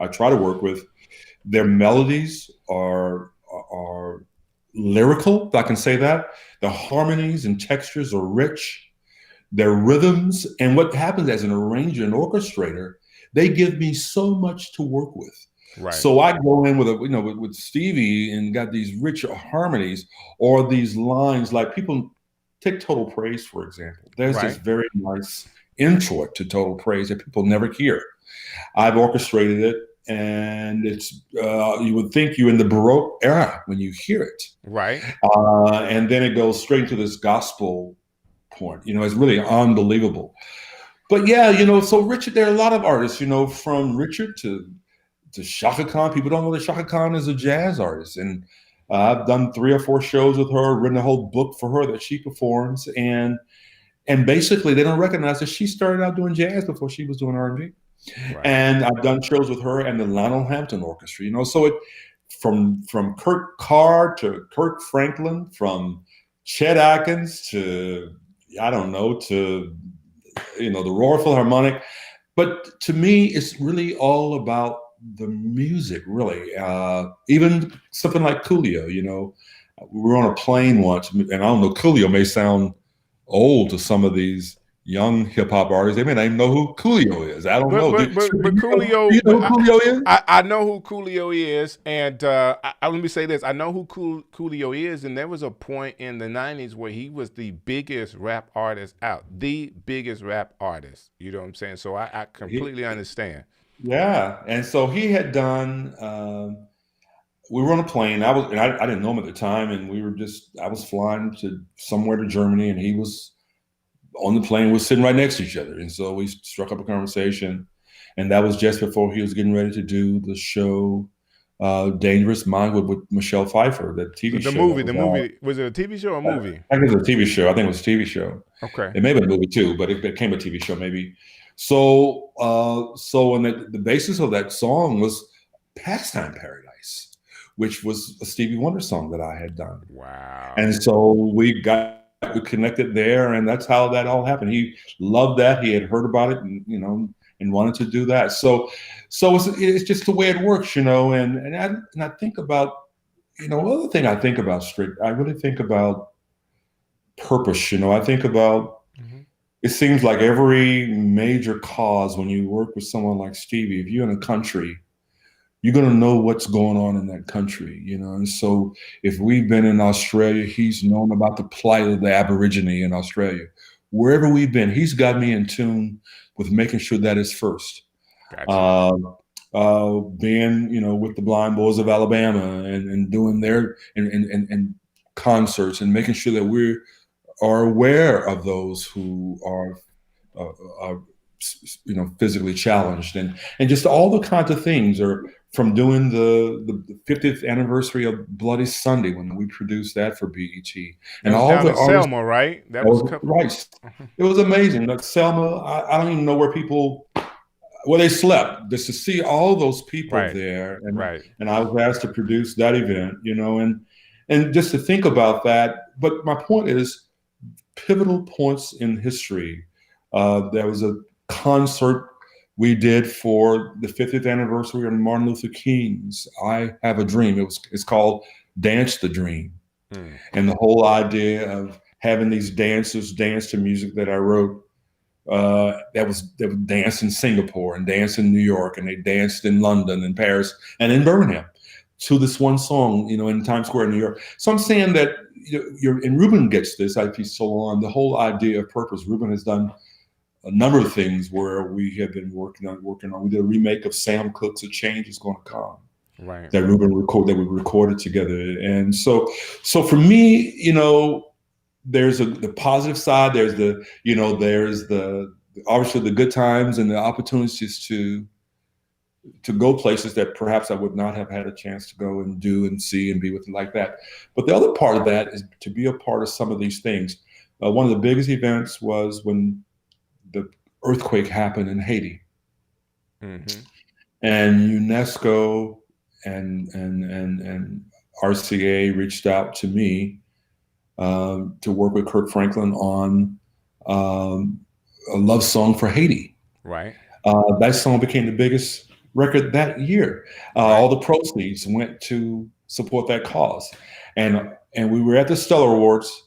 try to work with, their melodies are lyrical, if I can say that. The harmonies and textures are rich. Their rhythms, and what happens as an arranger and orchestrator, they give me so much to work with. Right. So I go in with Stevie and got these rich harmonies or these lines like people take Total Praise, for example. There's this very nice intro to Total Praise that people never hear. I've orchestrated it, and it's you would think you're in the Baroque era when you hear it. Right. And then it goes straight to this gospel point. It's really unbelievable. But so Richard, there are a lot of artists, from Richard to Chaka Khan. People don't know that Chaka Khan is a jazz artist, and I've done 3 or 4 shows with her, written a whole book for her that she performs, and basically they don't recognize that she started out doing jazz before she was doing R&B. Right. And I've done shows with her and the Lionel Hampton Orchestra. So it from Kurt Carr to Kirk Franklin, from Chet Atkins to the Royal Philharmonic. But to me, it's really all about the music, really. Even something like Coolio, we were on a plane once, and I don't know, Coolio may sound old to some of these young hip hop artists. They may not even know who Coolio is. I don't know. But Coolio, do you know who Coolio is? I know who Coolio is, and let me say this: I know who Coolio is, and there was a point in the '90s where he was the biggest rap artist out, the biggest rap artist. You know what I'm saying? So I completely understand. Yeah, and so he had done. We were on a plane. I didn't know him at the time, and I was flying to somewhere to Germany, and he was on the plane. We're sitting right next to each other, and so we struck up a conversation. And that was just before he was getting ready to do the show, Dangerous Mind with Michelle Pfeiffer, that TV show. The movie. Was it a TV show or a movie? I think it was a TV show. I think it was a TV show. Okay. It may have been a movie too, but it became a TV show maybe. So and the basis of that song was Pastime Paradise, which was a Stevie Wonder song that I had done. Wow. And so we connected there, and that's how that all happened. He loved that. He had heard about it and wanted to do that. So it's just the way it works, and I think about, other thing I think about, Strick, I really think about purpose. I think about it seems like every major cause, when you work with someone like Stevie, if you're in a country, you're going to know what's going on in that country, you know? And so if we've been in Australia, he's known about the plight of the Aborigine in Australia. Wherever we've been, he's got me in tune with making sure that is first. Gotcha. Being, you know, with the Blind Boys of Alabama and doing their and concerts and making sure that we are aware of those who are you know, physically challenged and just all the kinds of things, or from doing the 50th anniversary of Bloody Sunday when we produced that for BET, and all down the in artists. Selma, right? That was right. It was amazing. Like Selma, I don't even know where they slept, just to see all those people there. And I was asked to produce that event, you know, and just to think about that. But my point is, pivotal points in history. There was a concert we did for the 50th anniversary of Martin Luther King's I Have a Dream. It's called Dance the Dream. And the whole idea of having these dancers dance to music that I wrote, they would dance in Singapore and dance in New York, and they danced in London and Paris and in Birmingham to this one song, you know, in Times Square, New York. So I'm saying that, you know, and Ruben gets this, IP so on, the whole idea of purpose. Ruben has done a number of things where we have been working on. We did a remake of Sam Cooke's "A Change Is Gonna Come," that we recorded together. And so for me, you know, there's the positive side. There's the obviously the good times and the opportunities to go places that perhaps I would not have had a chance to go and do and see and be with like that. But the other part of that is to be a part of some of these things. One of the biggest events was when the earthquake happened in Haiti, and UNESCO and RCA reached out to me to work with Kirk Franklin on a love song for Haiti. Right. That song became the biggest record that year. All the proceeds went to support that cause, and we were at the Stellar Awards,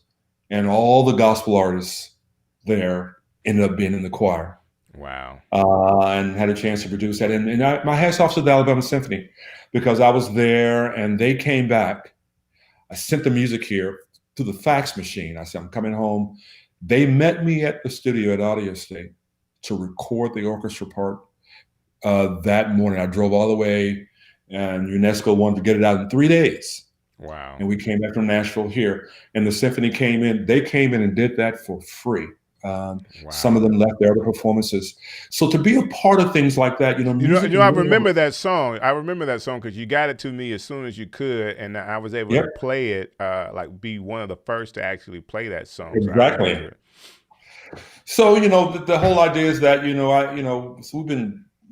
and all the gospel artists there ended up being in the choir. Wow. And had a chance to produce that. And my hats off to the Alabama Symphony, because I was there and they came back. I sent the music here to the fax machine. I said, I'm coming home. They met me at the studio at Audio State to record the orchestra part that morning. I drove all the way, and UNESCO wanted to get it out in 3 days. Wow. And we came back from Nashville here, and the symphony came in. They came in and did that for free. Some of them left their other performances. So to be a part of things like that, I remember that song. I remember that song because you got it to me as soon as you could, and I was able to play it, be one of the first to actually play that song. Exactly. So the whole idea is that so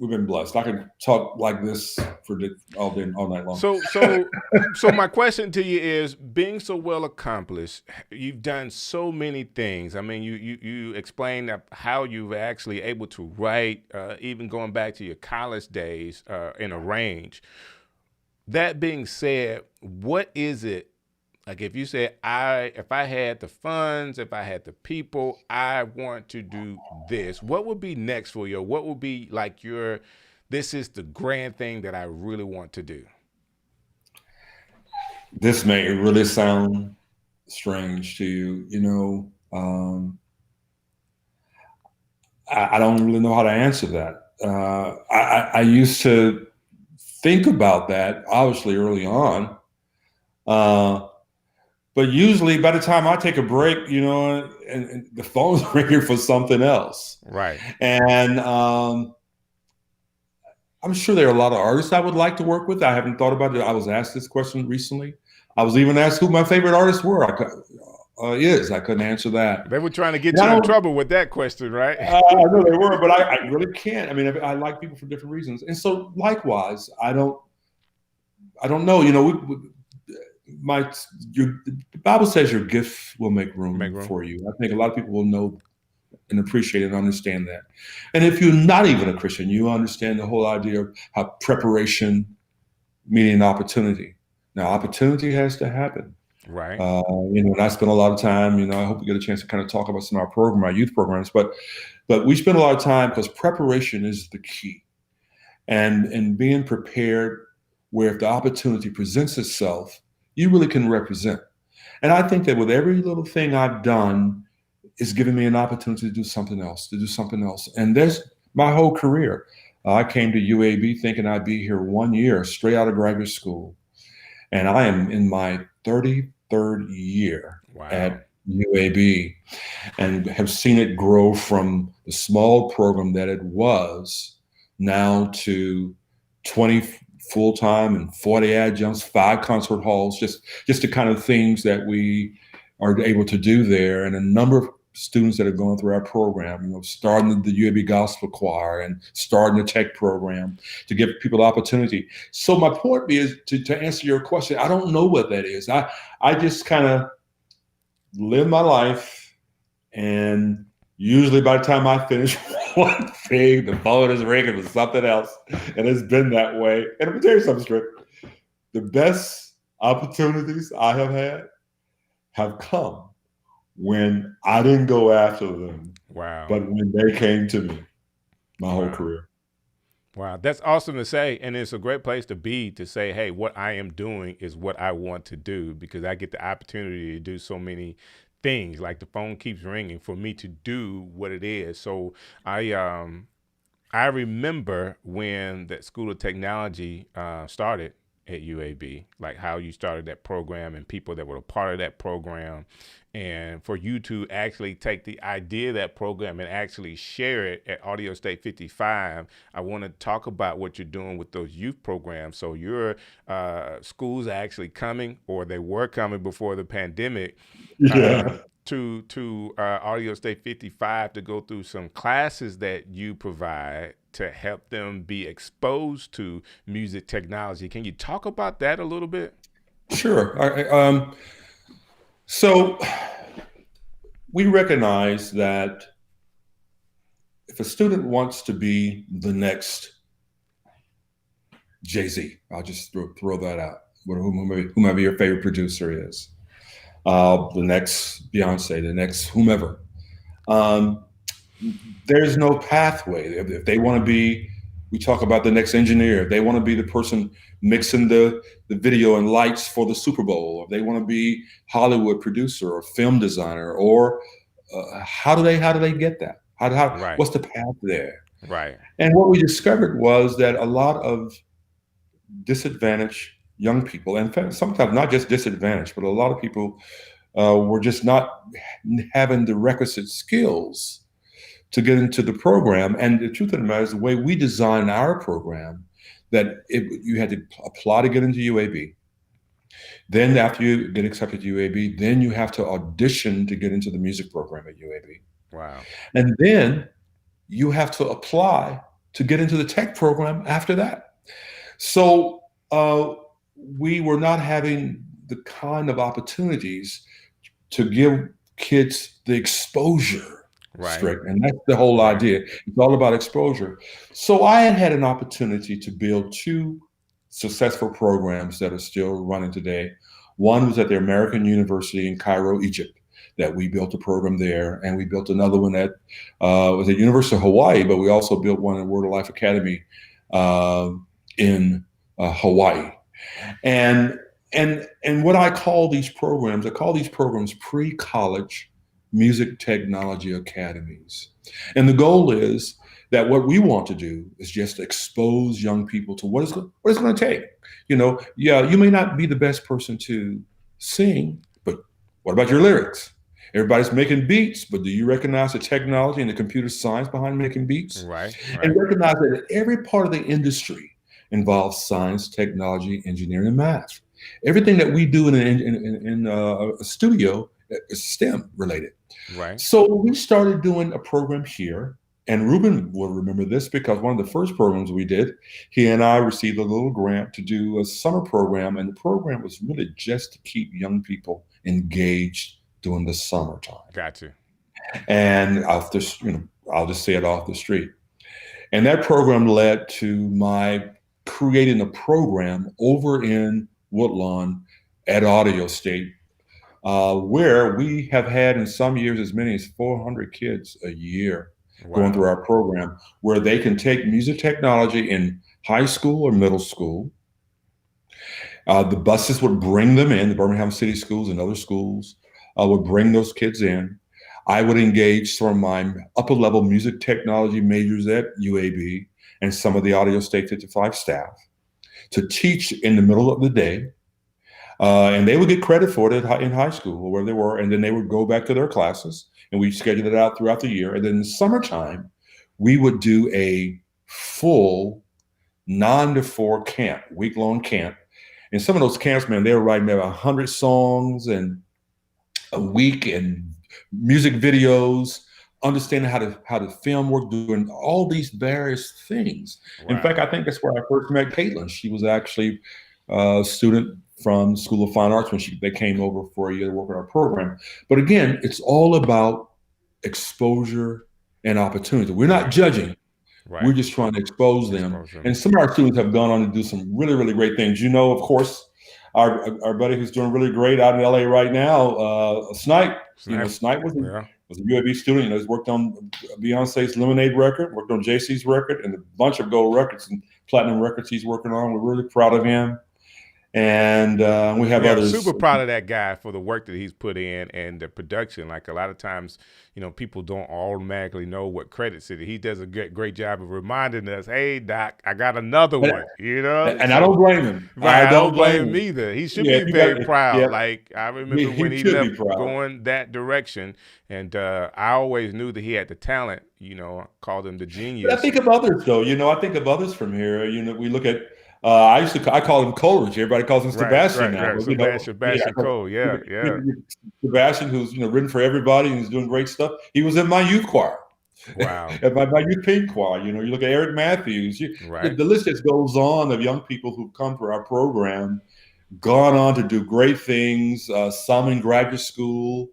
we've been blessed. I could talk like this for all night long. So my question to you is, being so well accomplished, you've done so many things. I mean, you explained how you were actually able to write, even going back to your college days, and arrange. That being said, what is it? Like if you said, if I had the funds, if I had the people, I want to do this, what would be next for you? What would be like this is the grand thing that I really want to do? This may really sound strange to you. I don't really know how to answer that. I used to think about that, obviously, early on. But usually by the time I take a break, and the phone's ringing for something else. Right. And I'm sure there are a lot of artists I would like to work with. I haven't thought about it. I was asked this question recently. I was even asked who my favorite artists were. I couldn't answer that. They were trying to get you in trouble with that question, right? I know they were, but I really can't. I mean, I like people for different reasons. And so likewise, I don't know. The Bible says your gift will make room for you. I think a lot of people will know and appreciate and understand that. And if you're not even a Christian, you understand the whole idea of how preparation meeting opportunity. Now, opportunity has to happen. Right. And I spend a lot of time, I hope we get a chance to kind of talk about some of our youth programs, but we spend a lot of time because preparation is the key. And being prepared where if the opportunity presents itself, you really can represent. And I think that with every little thing I've done, it's given me an opportunity to do something else, And there's my whole career. I came to UAB thinking I'd be here 1 year straight out of graduate school. And I am in my 33rd year Wow. at UAB and have seen it grow from the small program that it was now to 20 full-time and 40 adjuncts, 5 concert halls, just the kind of things that we are able to do there, and a number of students that are going through our program, starting the UAB Gospel Choir and starting the tech program to give people opportunity. So my point is to answer your question, I don't know what that is. I just kind of live my life, and usually by the time I finish one thing, the phone is ringing with something else. And it's been that way. And let me tell you something, Strick. The best opportunities I have had have come when I didn't go after them, Wow. but when they came to me my whole Wow. career. Wow, that's awesome to say, and it's a great place to be, to say, hey, what I am doing is what I want to do, because I get the opportunity to do so many things. Like the phone keeps ringing for me to do what it is. So I remember when that School of Technology started at UAB, like how you started that program and people that were a part of that program. And for you to actually take the idea of that program and actually share it at Audio State 55, I want to talk about what you're doing with those youth programs. So your schools are actually coming, or they were coming before the pandemic, Yeah. to Audio State 55 to go through some classes that you provide to help them be exposed to music technology. Can you talk about that a little bit? Sure. So we recognize that if a student wants to be the next Jay-Z, I'll just throw that out, whomever your favorite producer is, the next Beyonce, the next whomever. Um, there's no pathway. If they want to be, we talk about the next engineer. If they want to be the person mixing the video and lights for the Super Bowl, or if they want to be Hollywood producer or film designer, or how do they get that? Right, What's the path there? right, And what we discovered was that a lot of disadvantaged young people, and in fact, sometimes not just disadvantaged, but a lot of people were just not having the requisite skills to get into the program. And the truth of the matter is, the way we designed our program, you had to apply to get into UAB. Then after you get accepted to UAB, then you have to audition to get into the music program at UAB. wow, And then you have to apply to get into the tech program after that. So we were not having the kind of opportunities to give kids the exposure, right, Strict. And that's the whole right, idea. It's all about exposure. So I had an opportunity to build 2 successful programs that are still running today. One was at the American University in Cairo, Egypt, that we built a program there. And we built another one at was at University of Hawaii, but we also built one at Word of Life Academy in Hawaii. And what I call these programs, pre-college music technology academies. And the goal is that what we want to do is just expose young people to what it's going to take. Yeah, you may not be the best person to sing, but what about your lyrics? Everybody's making beats, but do you recognize the technology and the computer science behind making beats? right, And right, recognize that every part of the industry involves science, technology, engineering, and math. Everything that we do in a studio is STEM related. right. So we started doing a program here, and Ruben will remember this because one of the first programs we did, he and I received a little grant to do a summer program, and the program was really just to keep young people engaged during the summertime. Gotcha. And I'll just say it off the street. And that program led to my creating a program over in Woodlawn at Audio State where we have had in some years as many as 400 kids a year going through our program, where they can take music technology in high school or middle school. The buses would bring them in, the Birmingham City Schools and other schools would bring those kids in. I would engage some of my upper level music technology majors at UAB and some of the Audio State 55 staff to teach in the middle of the day. And they would get credit for it in high school or where they were. And then they would go back to their classes, and we scheduled it out throughout the year. And then in the summertime, we would do a full 9 to 4 camp, week-long camp. And some of those camps, man, they were writing maybe 100 songs and a week and music videos, understanding how to film work, doing all these various things. Wow. In fact, I think that's where I first met Caitlin. She was actually a student from School of Fine Arts when they came over for a year to work on our program. But again, it's all about exposure and opportunity. We're not judging. Right. We're just trying to expose them. And some of our students have gone on to do some really, really great things. You know, of course, our buddy who's doing really great out in LA right now, Snipe. You know, Snipe was a UAB student. You know, he's worked on Beyonce's Lemonade record, worked on JC's record, and a bunch of gold records and platinum records he's working on. We're really proud of him. And we have others. Super proud of that guy for the work that he's put in and the production. Like a lot of times, you know, people don't automatically know what credits it. He does a great job of reminding us, "Hey, Doc, I got another one." You know, and I don't blame him. Right, I don't blame him either. He should be very proud. Yeah. Like I remember when he left going that direction, and I always knew that he had the talent. You know, I called him the genius. But I think of others, though. You know, I think of others from here. You know, we look at. I call him Coleridge. Everybody calls him Sebastian now. Right. Sebastian Cole, yeah. Sebastian, who's written for everybody and is doing great stuff. He was in my youth choir. Wow. At my youth pink choir. You know, you look at Eric Matthews. The list just goes on of young people who've come through our program, gone on to do great things. Some in graduate school,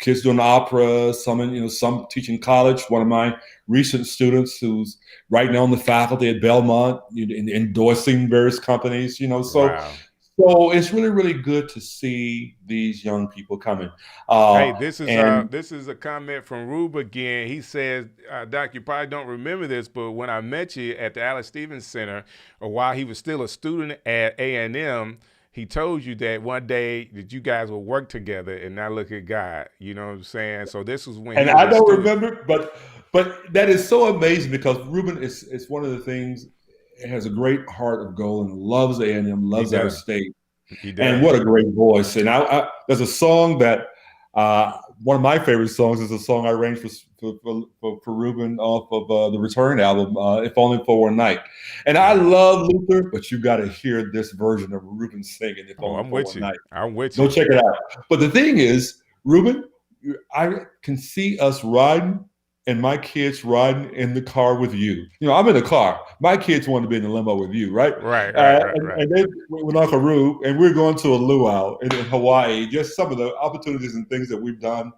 kids doing opera. Some teaching college. One of my recent students who's right now on the faculty at Belmont, endorsing various companies, so it's really, really good to see these young people coming. Hey, this is a comment from Rube again. He says, Doc, you probably don't remember this, but when I met you at the Alice Stevens Center, or while he was still a student at A&M, he told you that one day that you guys will work together, and now look at God. You know what I'm saying? So this was when. And I don't remember, but that is so amazing because Ruben is one of the things. Has a great heart of gold and loves A&M, loves our state, and what a great voice. And I there's a song that one of my favorite songs is a song I arranged for Ruben off of the Return album, If Only for One Night. And I love Luther, but you got to hear this version of Ruben singing If Only for One Night. I'm with you. Go check it out. But the thing is, Ruben, I can see us riding and my kids riding in the car with you. You know, I'm in the car. My kids want to be in the limo with you, right? Right. And then with Uncle Rube, and we're going to a luau in Hawaii, just some of the opportunities and things that we've done.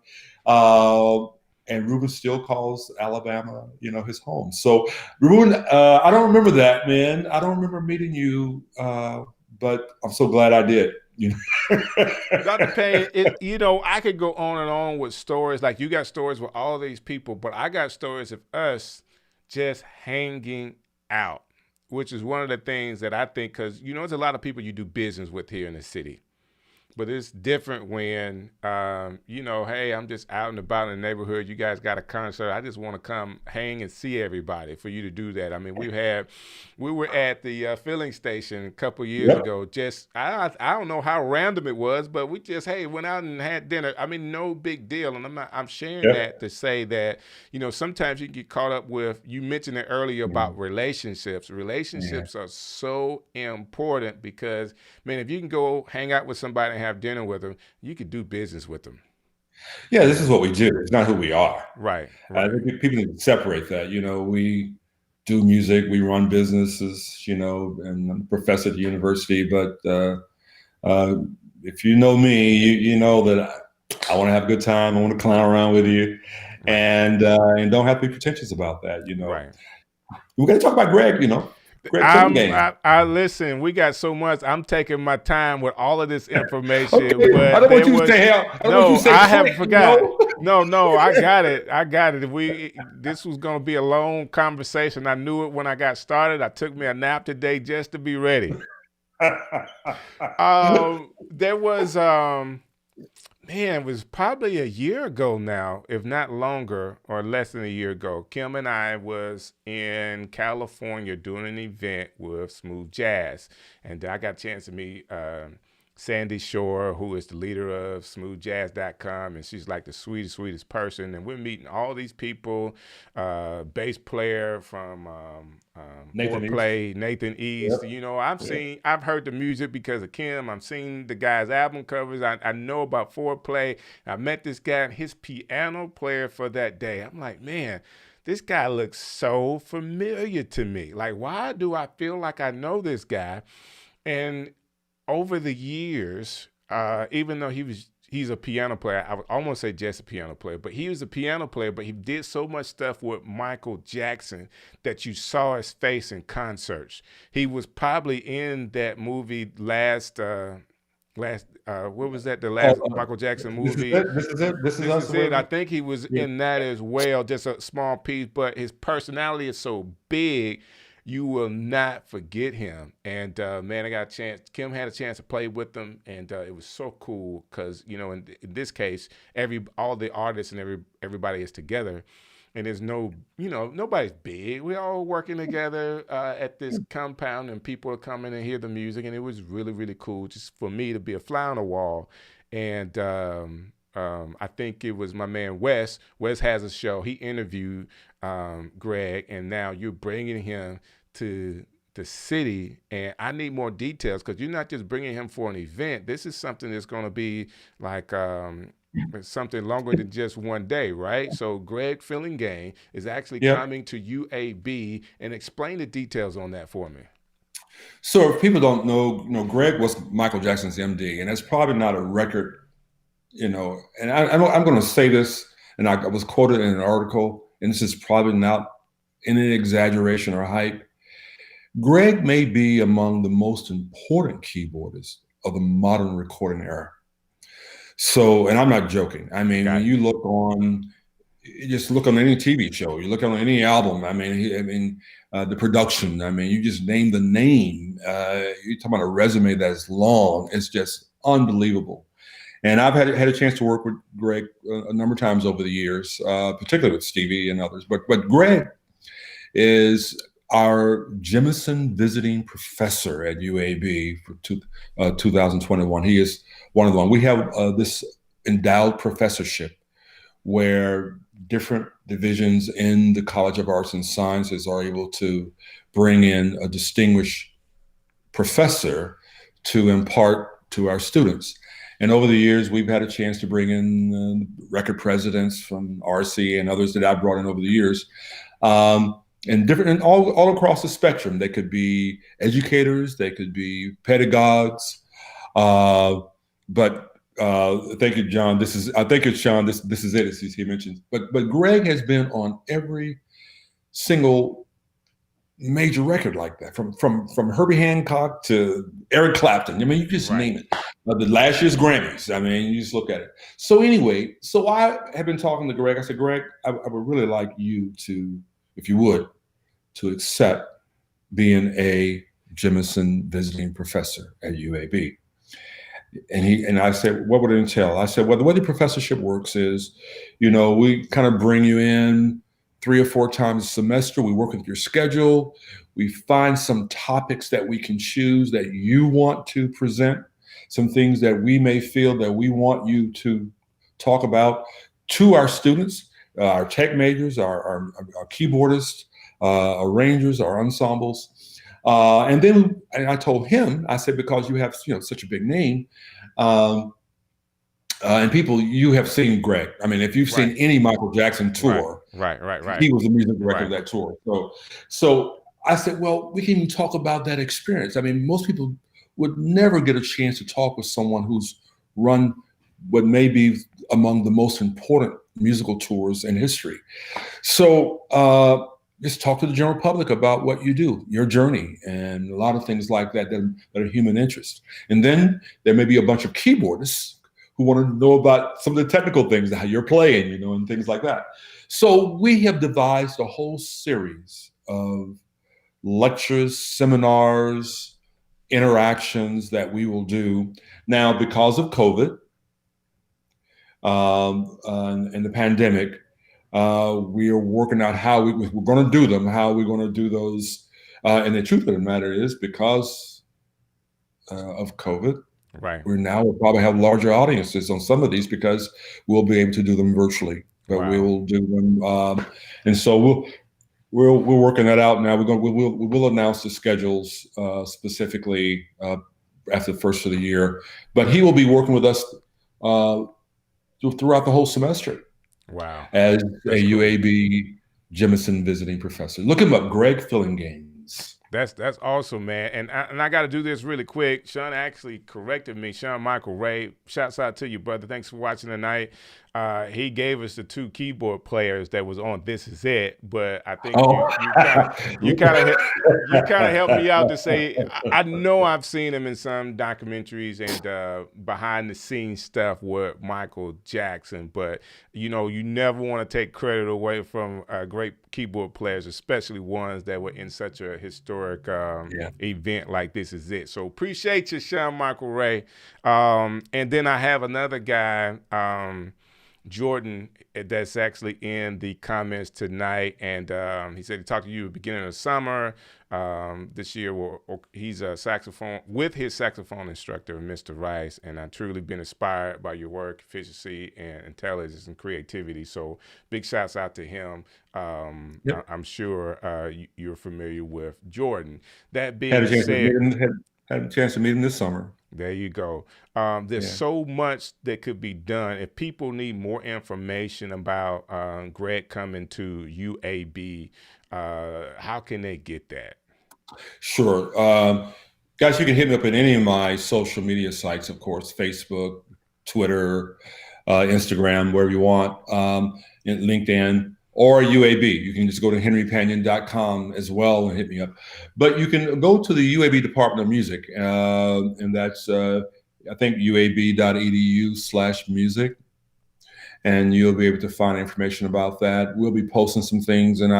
And Ruben still calls Alabama, his home. So, Ruben, I don't remember that, man. I don't remember meeting you, but I'm so glad I did. Dr. Payne, I could go on and on with stories. Like you got stories with all these people, but I got stories of us just hanging out, which is one of the things that I think, because, there's a lot of people you do business with here in the city. But it's different when, hey, I'm just out and about in the neighborhood. You guys got a concert. I just want to come hang and see everybody for you to do that. I mean, we were at the filling station a couple years ago. Just, I don't know how random it was, but we just, went out and had dinner. I mean, no big deal. And I'm sharing that to say that, sometimes you can get caught up with, you mentioned it earlier about relationships. Relationships are so important because, man, if you can go hang out with somebody and have dinner with them, you could do business with them. Yeah, this is what we do. It's not who we are. Right. I think people need to separate that. We do music, we run businesses, and I'm a professor at the university. But if you know me, you know that I want to have a good time. I want to clown around with you, and don't have to be pretentious about that. Right. We're going to talk about Greg. Greg Fillingham. I listen. We got so much. I'm taking my time with all of this information, Okay. I but don't want you to say hell. I don't want you to say I Strick, haven't forgot. you No, I got it. I got it. This was gonna be a long conversation. I knew it when I got started. I took me a nap today just to be ready. There was man, it was probably a year ago now, if not longer or less than a year ago. Kim and I was in California doing an event with Smooth Jazz, and I got a chance to meet Sandy Shore, who is the leader of smoothjazz.com, and she's like the sweetest person. And we're meeting all these people, bass player from Nathan East. Yep. You know, I've heard the music because of Kim. I've seen the guy's album covers. I know about Foreplay. I met this guy and his piano player for that day. I'm like, man, this guy looks so familiar to me. Like, why do I feel like I know this guy? And over the years, even though he's a piano player, I would almost say just a piano player, but he was a piano player, but he did so much stuff with Michael Jackson that you saw his face in concerts. He was probably in that movie last what was that? The last Michael Jackson movie. This is it. I think he was in that as well, just a small piece, but his personality is so big. You will not forget him. And man, I got a chance. Kim had a chance to play with them, and it was so cool because, you know, in this case, all the artists and everybody is together, and there's nobody's big. We're all working together at this compound, and people are coming and hear the music, and it was really, really cool just for me to be a fly on the wall. And I think it was my man Wes. Wes has a show. He interviewed Greg, and now you're bringing him to the city, and I need more details because you're not just bringing him for an event. This is something that's going to be like something longer than just one day, right? So Greg Fillingham is actually coming to UAB, and explain the details on that for me. So if people don't know, Greg was Michael Jackson's MD, and that's probably not a record, and I'm going to say this, and I was quoted in an article, and this is probably not any exaggeration or hype. Greg may be among the most important keyboardists of the modern recording era. So, and I'm not joking. I mean, when you just look on any TV show, you look on any album. I mean, the production. I mean, you just name the name. You're talking about a resume that's long. It's just unbelievable. And I've had a chance to work with Greg a number of times over the years, particularly with Stevie and others. But Greg is our Jemison visiting professor at UAB for 2021. He is one of the ones. We have this endowed professorship where different divisions in the College of Arts and Sciences are able to bring in a distinguished professor to impart to our students. And over the years, we've had a chance to bring in record presidents from RC and others that I've brought in over the years. And all across the spectrum. They could be educators, they could be pedagogues. But thank you, John. I think it's Sean. This is it, as he mentions. But Greg has been on every single major record like that, from Herbie Hancock to Eric Clapton. I mean, you just name it. The last year's Grammys. I mean, you just look at it. So anyway, I have been talking to Greg. I said, Greg, I would really like you to, if you would, to accept being a Jemison visiting professor at UAB. And I said, what would it entail? I said, well, the way the professorship works is, we kind of bring you in 3 or 4 times a semester. We work with your schedule. We find some topics that we can choose that you want to present, some things that we may feel that we want you to talk about to our students, our tech majors, our keyboardists, arrangers, our ensembles. And then I told him, I said, because you have such a big name, and people, you have seen Greg. I mean, if you've seen any Michael Jackson tour, right. He was the music director of that tour. So I said, well, we can even talk about that experience. I mean, most people would never get a chance to talk with someone who's run what may be among the most important musical tours in history. So just talk to the general public about what you do, your journey, and a lot of things like that that are human interest. And then there may be a bunch of keyboardists who want to know about some of the technical things, how you're playing, and things like that. So we have devised a whole series of lectures, seminars, interactions that we will do. Now, because of COVID and the pandemic, we are working out how we're going to do them, how we're going to do those. And the truth of the matter is, because of COVID, Right. we'll probably have larger audiences on some of these because we'll be able to do them virtually. But Wow. we will do them, and so we're working that out now. We will announce the schedules specifically after the first of the year. But he will be working with us throughout the whole semester. Wow. As That's a cool. UAB Jemison visiting professor. Look him up, Greg Fillinganes. That's awesome, man. And I got to do this really quick. Sean actually corrected me. Sean Michael Ray, shouts out to you, brother. Thanks for watching tonight. He gave us the 2 keyboard players that was on This Is It, but I think you kind of helped me out to say I know I've seen him in some documentaries and behind the scenes stuff with Michael Jackson, but you never want to take credit away from great keyboard players, especially ones that were in such a historic event like This Is It. So appreciate you, Sean Michael Ray. And then I have another guy, Jordan, that's actually in the comments tonight, and he said he talked to you at the beginning of the summer this year. He's a saxophone with his saxophone instructor, Mr. Rice, and I've truly been inspired by your work, efficiency, and intelligence and creativity. So big shouts out to him. Yep. I'm sure you're familiar with Jordan. That being Had a said, chance to meet him this summer. there you go. There's so much that could be done. If people need more information about Greg coming to UAB, how can they get that? Sure. Guys, you can hit me up at any of my social media sites, of course, Facebook, Twitter, Instagram, wherever you want, LinkedIn, or UAB. You can just go to henrypanion.com as well and hit me up. But you can go to the UAB Department of Music, and that's, I think, uab.edu/music. And you'll be able to find information about that. We'll be posting some things, and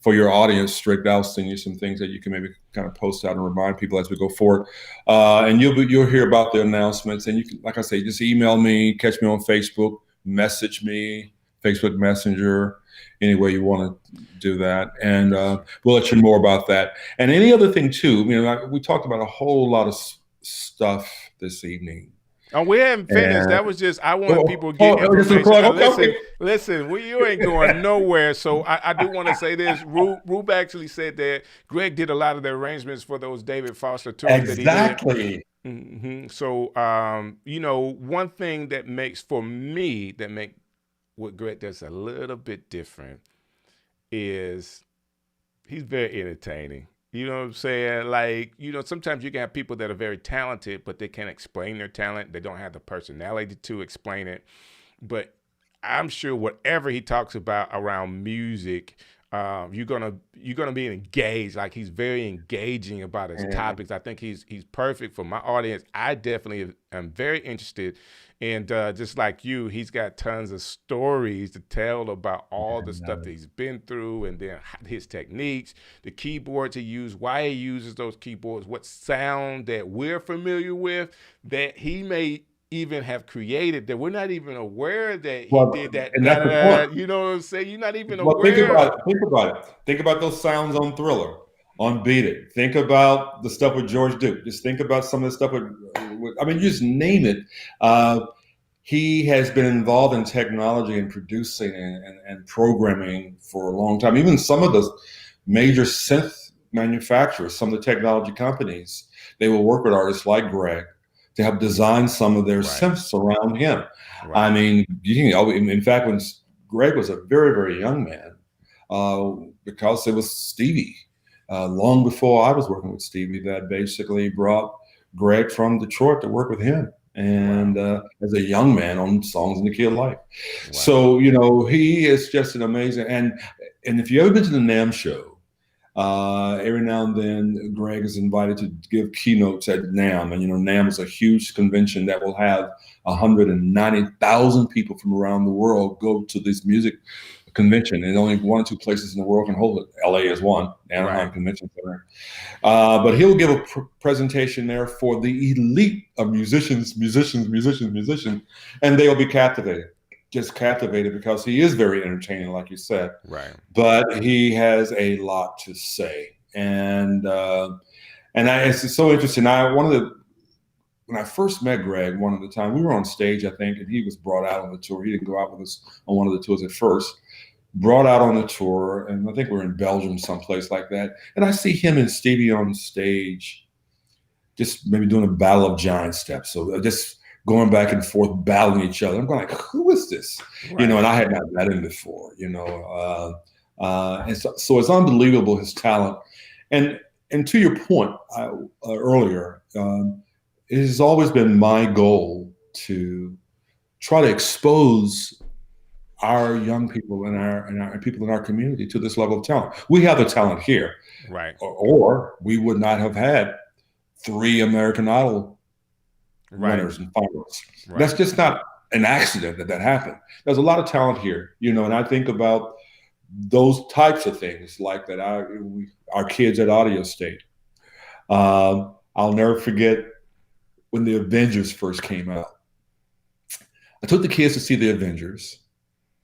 for your audience, Strick, I'll send you some things that you can maybe kind of post out and remind people as we go forward. And you'll hear about the announcements. And you can, like I say, just email me, catch me on Facebook, message me, Facebook Messenger, any way you want to do that. And we'll let you know more about that. And any other thing too, we talked about a whole lot of stuff this evening. Oh, we haven't finished. That was just, I want people to get information. Listen, you ain't going nowhere. So I do want to say this. Rube actually said that Greg did a lot of the arrangements for those David Foster tours exactly. that he did. Mm-hmm. So, one thing that makes what Greg does a little bit different is he's very entertaining. You know what I'm saying? Like, sometimes you can have people that are very talented, but they can't explain their talent. They don't have the personality to explain it. But I'm sure whatever he talks about around music, you're gonna be engaged. Like, he's very engaging about his topics. I think he's perfect for my audience. I definitely am very interested. And just like you, he's got tons of stories to tell about all the stuff that he's been through, and then his techniques, the keyboards he used, why he uses those keyboards, what sound that we're familiar with that he may even have created that we're not even aware that he did that. And that's the point. You know what I'm saying? You're not even aware. Think about it. Think about those sounds on Thriller, on Beat It. Think about the stuff with George Duke. Just think about some of the stuff with just name it. He has been involved in technology and producing and programming for a long time. Even some of the major synth manufacturers, some of the technology companies, they will work with artists like Greg to help design some of their synths around him. Right. In fact, when Greg was a very, very young man, because it was Stevie, long before I was working with Stevie, that basically brought Greg from Detroit to work with him. and as a young man on Songs in the Key of Life. Wow. So, he is just an amazing, and if you ever been to the NAMM show, every now and then Greg is invited to give keynotes at NAMM, and NAMM is a huge convention that will have 190,000 people from around the world go to this music convention, and only one or two places in the world can hold it. LA is one, Anaheim Convention Center. But he'll give a presentation there for the elite of musicians, and they'll be just captivated because he is very entertaining, like you said. Right. But he has a lot to say, and it's so interesting. When I first met Greg, one of the time we were on stage, I think, and he was brought out on the tour. He didn't go out with us on one of the tours at first. Brought out on the tour, and I think we're in Belgium, someplace like that. And I see him and Stevie on stage, just maybe doing a battle of giant steps. So just going back and forth, battling each other. I'm going like, who is this? Right. And I had not met him before, and so it's unbelievable, his talent. And to your point earlier, it has always been my goal to try to expose our young people and our people in our community to this level of talent. We have the talent here, right? Or we would not have had 3 American Idol winners and finalists. Right. That's just not an accident that happened. There's a lot of talent here, and I think about those types of things like that. Our kids at Audio State. I'll never forget when the Avengers first came out. I took the kids to see the Avengers.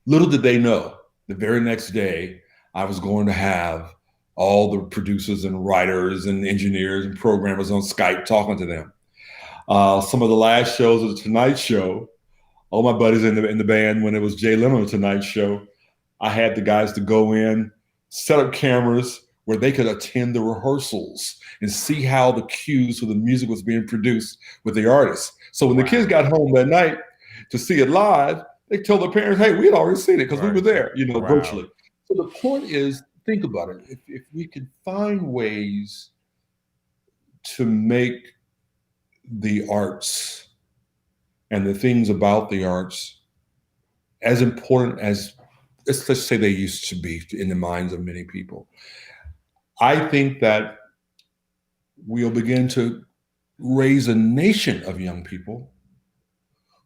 Little did they know, the very next day, I was going to have all the producers and writers and engineers and programmers on Skype talking to them. Some of the last shows of the Tonight Show, all my buddies in the band, when it was Jay Leno's Tonight Show, I had the guys to go in, set up cameras where they could attend the rehearsals and see how the cues for the music was being produced with the artists. So when the kids got home that night to see it live, they told their parents, hey, we had already seen it because we were there, virtually. So the point is, think about it. If we can find ways to make the arts and the things about the arts as important as, let's say they used to be in the minds of many people, I think that we'll begin to raise a nation of young people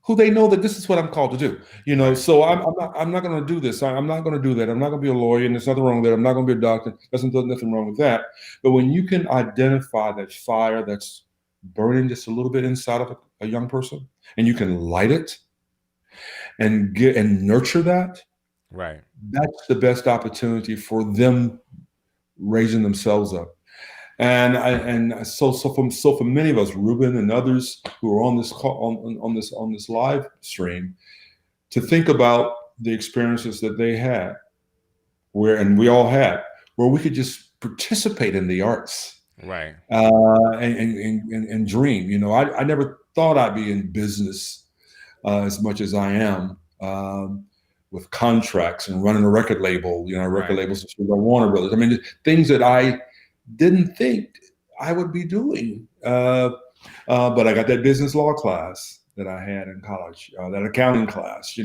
who they know that this is what I'm called to do, so I'm not going to do this. I'm not going to do that. I'm not going to be a lawyer, and there's nothing wrong with that. I'm not going to be a doctor. There's nothing wrong with that. But when you can identify that fire that's burning just a little bit inside of a young person, and you can light it and nurture that, right? That's the best opportunity for them raising themselves up. And so for many of us, Ruben and others who are on this call, on this live stream, to think about the experiences that they had, and we all had, where we could just participate in the arts, right? And dream. I never thought I'd be in business as much as I am, with contracts and running a record label. Record labels by Warner Brothers. I mean, things that I didn't think I would be doing. But I got that business law class that I had in college, that accounting class,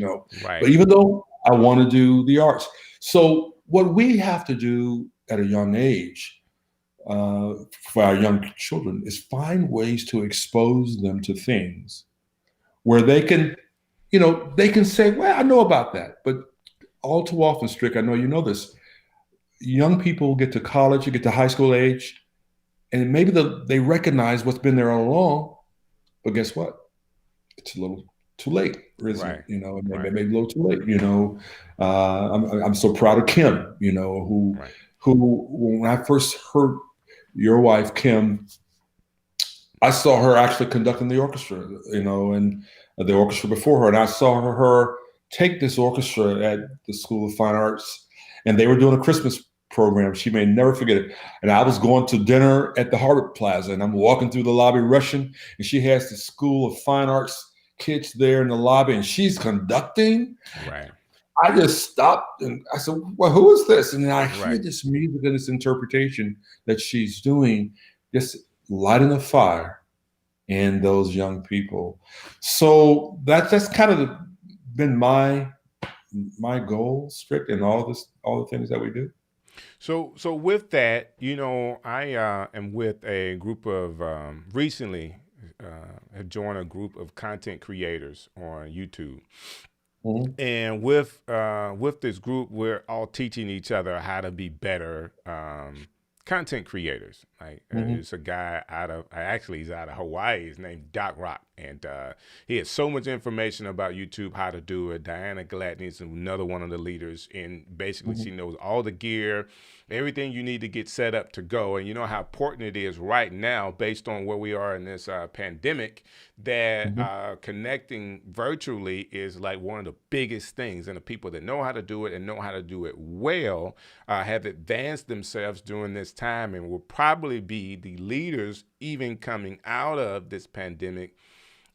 Right. But even though I want to do the arts. So what we have to do at a young age, for our young children, is find ways to expose them to things where they can, they can say, well, I know about that. But all too often, Strick, I know you know this, young people get to college, you get to high school age, and maybe they recognize what's been there all along, but guess what? It's a little too late, isn't it? Maybe a little too late. I'm so proud of Kim, who when I first heard your wife, Kim, I saw her actually conducting the orchestra, and the orchestra before her, and I saw her take this orchestra at the School of Fine Arts, and they were doing a Christmas program. She may never forget it. And I was going to dinner at the Harvard Plaza, and I'm walking through the lobby rushing, and she has the School of Fine Arts kids there in the lobby, and she's conducting. Right. I just stopped and I said, well, who is this? And then I hear this music and this interpretation that she's doing, just lighting a fire in those young people. So that's kind of been my goal, Strict, in all the things that we do. So with that, I am with a group of recently have joined a group of content creators on YouTube. Mhm. And with this group, we're all teaching each other how to be better content creators. Like Mhm. it's a guy he's out of Hawaii. His name's Doc Rock, and he has so much information about YouTube, how to do it. Diana Gladney is another one of the leaders, and basically Mhm. she knows all the gear, everything you need to get set up to go. And you know how important it is right now, based on where we are in this pandemic, that Mhm. connecting virtually is like one of the biggest things. And the people that know how to do it and know how to do it well have advanced themselves during this time and will probably be the leaders even coming out of this pandemic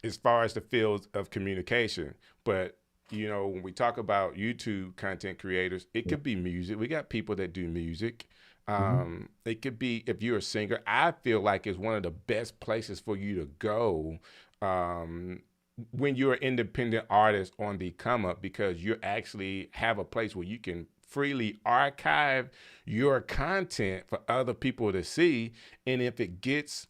as far as the field of communication. But when we talk about YouTube content creators, it could be music. We got people that do music. Mhm. It could be, if you're a singer, I feel like it's one of the best places for you to go um, when you're an independent artist on the come up, because you actually have a place where you can freely archive your content for other people to see. And if it gets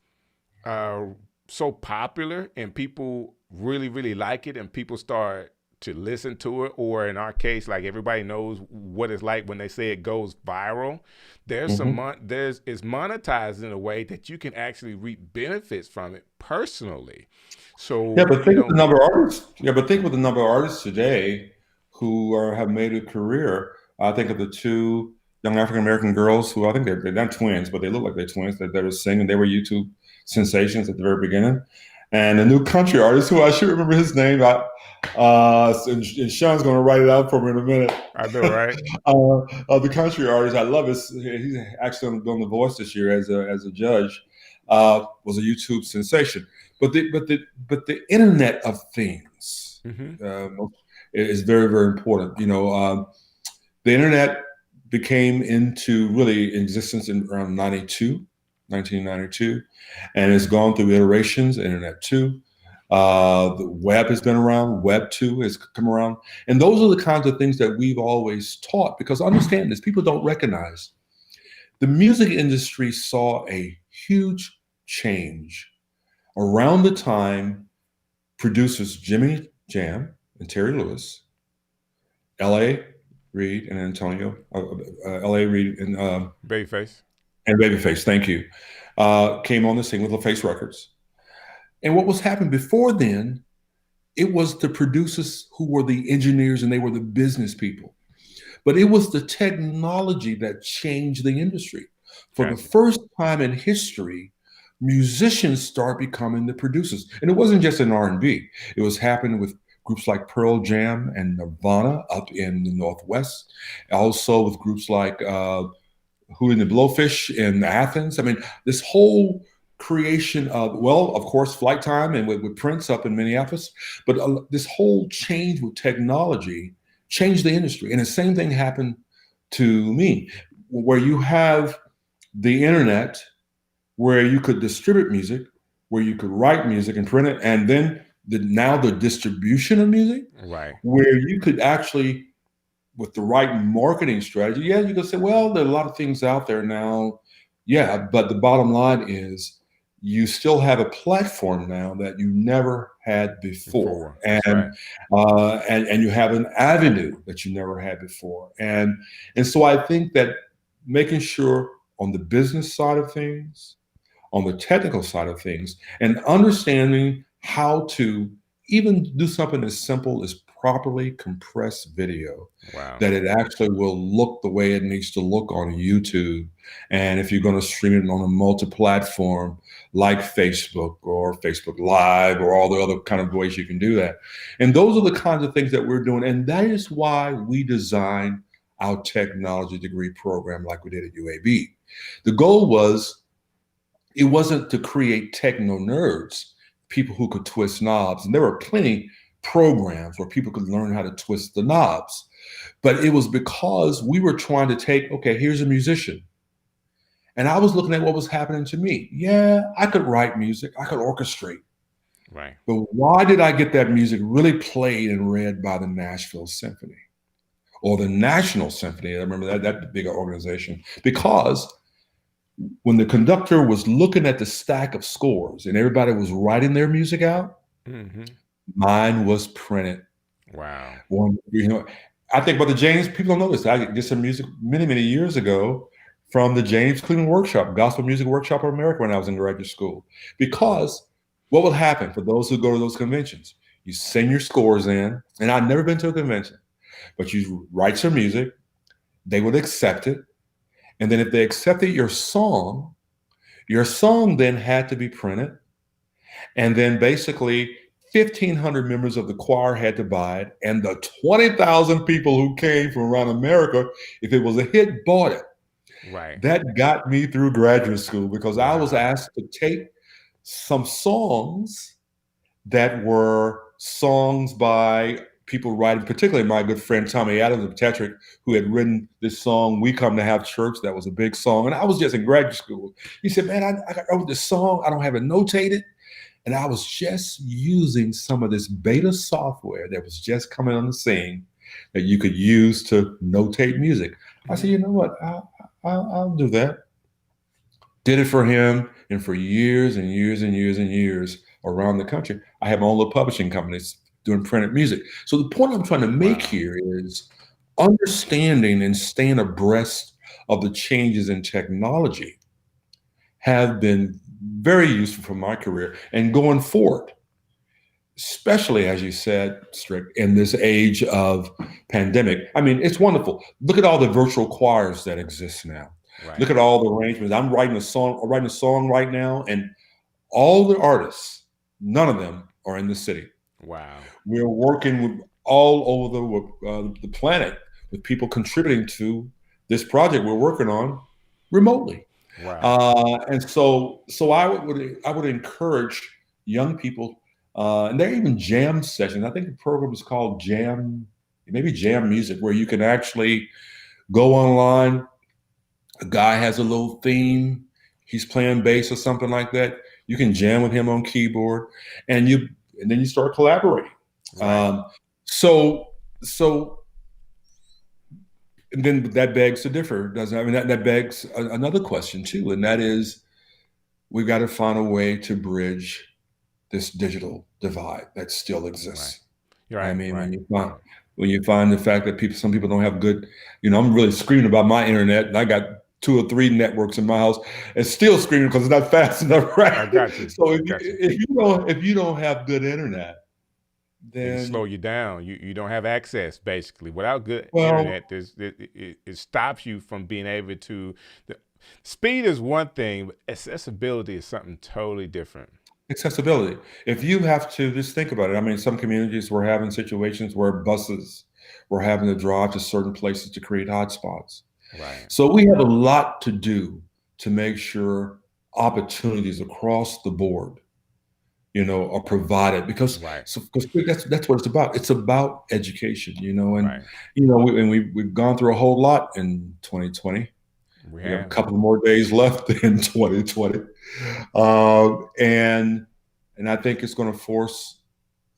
uh, so popular and people really, really like it and people start to listen to it, or in our case, like everybody knows what it's like when they say it goes viral, Mhm. it's monetized in a way that you can actually reap benefits from it personally. Yeah, So, but think of the number of artists. Yeah, but think of the number of artists today who have made a career. I think of the two young African American girls who I think they're not twins, but they look like they're twins. That were singing. They were YouTube sensations at the very beginning. And the new country artist, who I should remember his name, and Sean's going to write it out for me in a minute. I know, right? The country artist, I love his. He's actually on The Voice this year as a judge. Was a YouTube sensation. But the Internet of Things Mm-hmm. is very, very important. The Internet became into really existence in around 1992, and it's gone through iterations. Internet 2. The web has been around. Web 2 has come around. And those are the kinds of things that we've always taught, because understand this, people don't recognize. The music industry saw a huge change around the time producers Jimmy Jam and Terry Lewis, L.A. Reid and Antonio, L.A. Reid Babyface. and Babyface, thank you, came on the scene with LaFace Records. And what was happening before then, it was the producers who were the engineers and they were the business people. But it was the technology that changed the industry. For the Gotcha. first time in history, musicians start becoming the producers. And it wasn't just in R&B. It was happening with groups like Pearl Jam and Nirvana up in the Northwest. Also with groups like Hootie and the Blowfish in Athens. I mean, this whole creation of, well, of course, Flight Time and with Prince up in Minneapolis, but this whole change with technology changed the industry. And the same thing happened to me, where you have the internet, where you could distribute music, where you could write music and print it, and then now the distribution of music, Right. where you could actually, with the right marketing strategy, yeah, you can say, well, there are a lot of things out there now. Yeah, but the bottom line is you still have a platform now that you never had before. Before. That's right. And you have an avenue that you never had before. And so I think that making sure on the business side of things, on the technical side of things, and understanding how to even do something as simple as properly compress video, Wow. that it actually will look the way it needs to look on YouTube. And if you're going to stream it on a multi-platform like Facebook or Facebook Live or all the other kind of ways you can do that. And those are the kinds of things that we're doing. And that is why we designed our technology degree program like we did at UAB. The goal was, it wasn't to create techno nerds, people who could twist knobs. And there were plenty programs where people could learn how to twist the knobs. But it was because we were trying to take, okay, here's a musician. And I was looking at what was happening to me. Yeah, I could write music, I could orchestrate. Right. But why did I get that music really played and read by the Nashville Symphony or the National Symphony? I remember that bigger organization. Because when the conductor was looking at the stack of scores and everybody was writing their music out, mine was printed. Wow. Well, I think about the James, people don't know this. I did some music many, many years ago from the James Cleveland Workshop, Gospel Music Workshop of America when I was in graduate school. Because what will happen for those who go to those conventions? You send your scores in, and I've never been to a convention, but you write some music, they would accept it. And then if they accepted your song then had to be printed. And then basically 1,500 members of the choir had to buy it. And the 20,000 people who came from around America, if it was a hit, bought it. Right. That got me through graduate school because I was asked to take some songs that were songs by people writing, particularly my good friend Tommy Adams of Tetrick, who had written this song, "We Come to Have Church." That was a big song. And I was just in graduate school. He said, man, I wrote this song. I don't have it notated. And I was just using some of this beta software that was just coming on the scene that you could use to notate music. I said, you know what? I'll do that. Did it for him. And for years and years and years and years around the country, I have my own little publishing companies doing printed music. So the point I'm trying to make here is understanding and staying abreast of the changes in technology have been very useful for my career and going forward, especially as you said, Strick, in this age of pandemic. I mean, it's wonderful. Look at all the virtual choirs that exist now. Right. Look at all the arrangements. I'm writing a song right now, and all the artists, none of them are in the city. Wow. We're working with all over the planet with people contributing to this project we're working on remotely. Wow. And so I would encourage young people, and there are even jam sessions. I think the program is called Jam Music, where you can actually go online. A guy has a little theme. He's playing bass or something like that. You can jam with him on keyboard, and then you start collaborating. Right. And then that begs to differ, doesn't it? I mean, that begs another question too, and that is, we've got to find a way to bridge this digital divide that still exists. Right. I mean, when you find the fact that some people don't have good, I'm really screaming about my internet, and I got 2 or 3 networks in my house, and still screaming because it's not fast enough, right? I got you. So if you don't have good internet, then it'll slow you down. You don't have access, basically. Without good internet, it stops you from being able to. Speed is one thing, but accessibility is something totally different. Accessibility. If you have to just think about it, I mean, some communities were having situations where buses were having to drive to certain places to create hotspots. Right. So we have a lot to do to make sure opportunities across the board, are provided, because that's what it's about. It's about education, and we've gone through a whole lot in 2020. We have a couple more days left in 2020, and I think it's going to force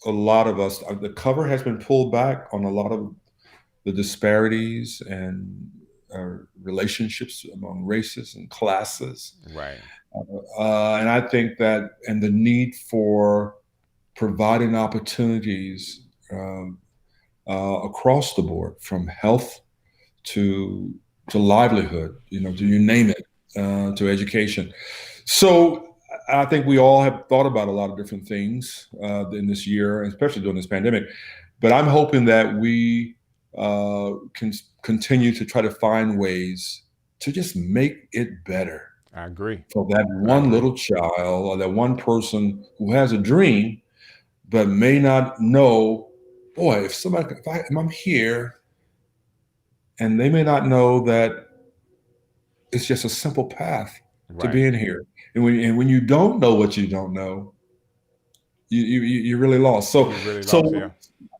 a lot of us. The cover has been pulled back on a lot of the disparities and relationships among races and classes. Right. And I think that, and the need for providing opportunities across the board, from health to livelihood, to you name it, to education. So I think we all have thought about a lot of different things in this year, especially during this pandemic. But I'm hoping that we can continue to try to find ways to just make it better. I agree. For that one little child or that one person who has a dream, but may not know, boy, if I'm here, and they may not know that it's just a simple path to being here. And when you don't know what you don't know, you're really lost. So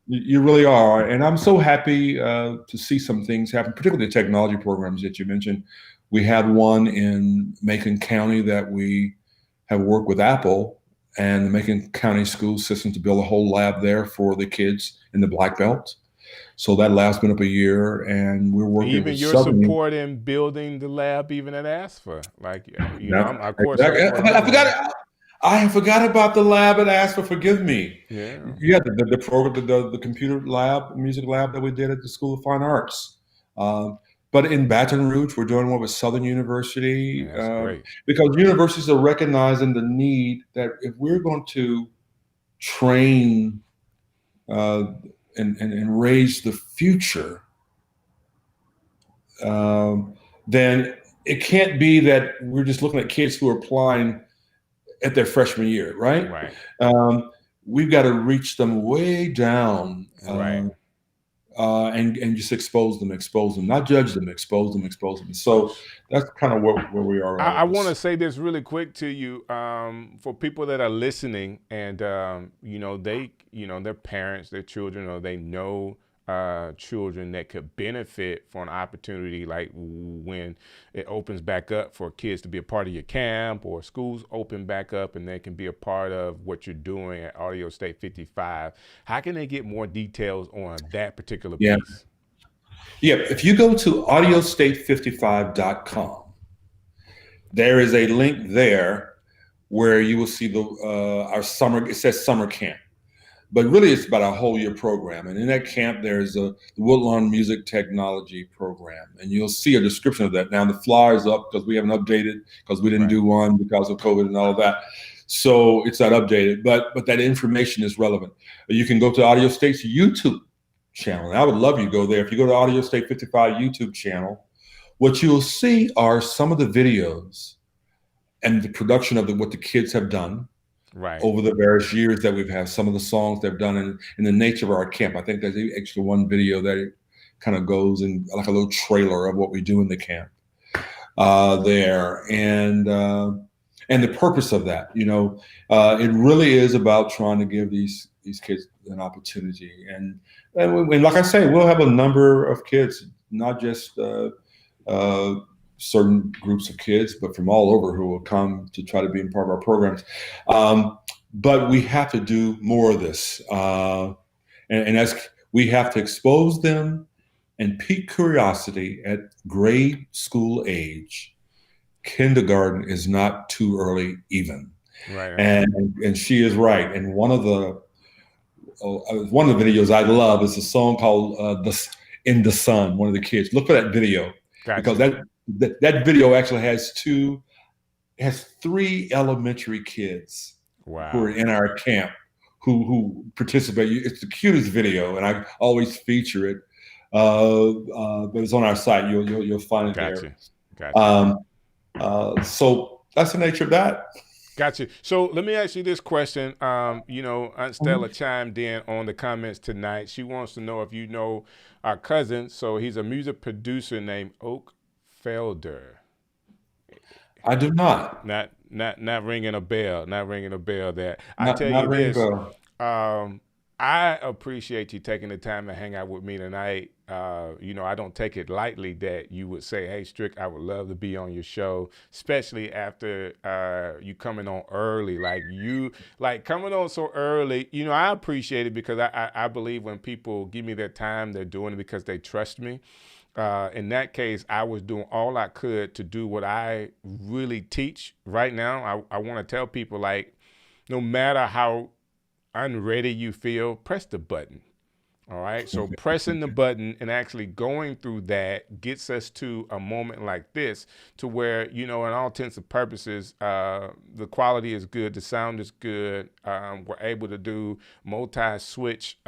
you really are. And I'm so happy to see some things happen, particularly the technology programs that you mentioned. We have one in Macon County that we have worked with Apple and the Macon County School System to build a whole lab there for the kids in the Black Belt. So that lab's been up a year, and we're working Even with your Southern. support in building the lab, even at ASFA, like Yeah, I'm of course exactly. supporting you. I forgot about the lab at ASFA. Forgive me. Yeah, Yeah, the program, the computer lab, music lab that we did at the School of Fine Arts. Um, but in Baton Rouge, we're doing one with Southern University that's great. because universities are recognizing the need that if we're going to train uh, and raise the future, then it can't be that we're just looking at kids who are applying at their freshman year, right? Right, We've got to reach them way down right. and just expose them, not judge them, expose them. So that's kind of where we are I with want to this. say this really quick to you, for people that are listening, and their parents, their children, or they know children that could benefit from an opportunity like when it opens back up for kids to be a part of your camp, or schools open back up and they can be a part of what you're doing at Audio State 55. How can they get more details on that particular Yeah. piece? Yeah. If you go to audiostate55.com, there is a link there where you will see our summer. It says summer camp, but really it's about a whole year program. And in that camp, there's a Woodlawn Music Technology program, and you'll see a description of that. Now the flyer's up because we haven't updated because we didn't do one because of COVID and all of that. So it's not updated, but that information is relevant. You can go to Audio State's YouTube channel. And I would love you to go there. If you go to Audio State 55 YouTube channel, what you'll see are some of the videos and the production of what the kids have done over the various years that we've had, some of the songs they've done in the nature of our camp. I think there's actually one video that kind of goes in like a little trailer of what we do in the camp there. And the purpose of that, it really is about trying to give these kids an opportunity. And like I say, we'll have a number of kids, not just certain groups of kids, but from all over who will come to try to be part of our programs. But we have to do more of this. And as we have to expose them and pique curiosity at grade school age. Kindergarten is not too early even. Right. And she is right. And one of the videos I love is a song called In the Sun, one of the kids. Look for that video. Gotcha. Because that video actually has three elementary kids who are in our camp who participate. It's the cutest video, and I always feature it. But it's on our site. You'll find it there. Gotcha. So that's the nature of that. Gotcha. So let me ask you this question. Aunt Stella chimed in on the comments tonight. She wants to know if you know our cousin. So he's a music producer named Oak Felder. I do not. Not ringing a bell. Not ringing a bell. That I tell you this. I appreciate you taking the time to hang out with me tonight. I don't take it lightly that you would say, "Hey, Strick, I would love to be on your show," especially after you coming on early. Like coming on so early, I appreciate it because I believe when people give me their time, they're doing it because they trust me. In that case, I was doing all I could to do what I really teach right now. I want to tell people, like, no matter how unready you feel, press the button. All right. So pressing the button and actually going through that gets us to a moment like this, to where, in all intents and purposes, the quality is good. The sound is good. We're able to do multi-switch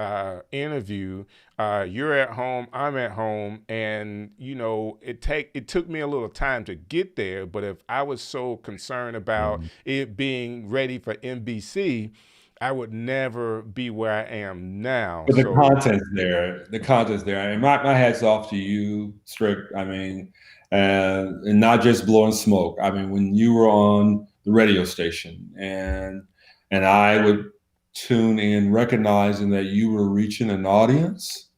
interview. You're at home, I'm at home, and it took me a little time to get there. But if I was so concerned about it being ready for NBC, I would never be where I am now. But the content's there. And my hat's off to you, Strick. I mean, and not just blowing smoke. I mean, when you were on the radio station and I would tune in recognizing that you were reaching an audience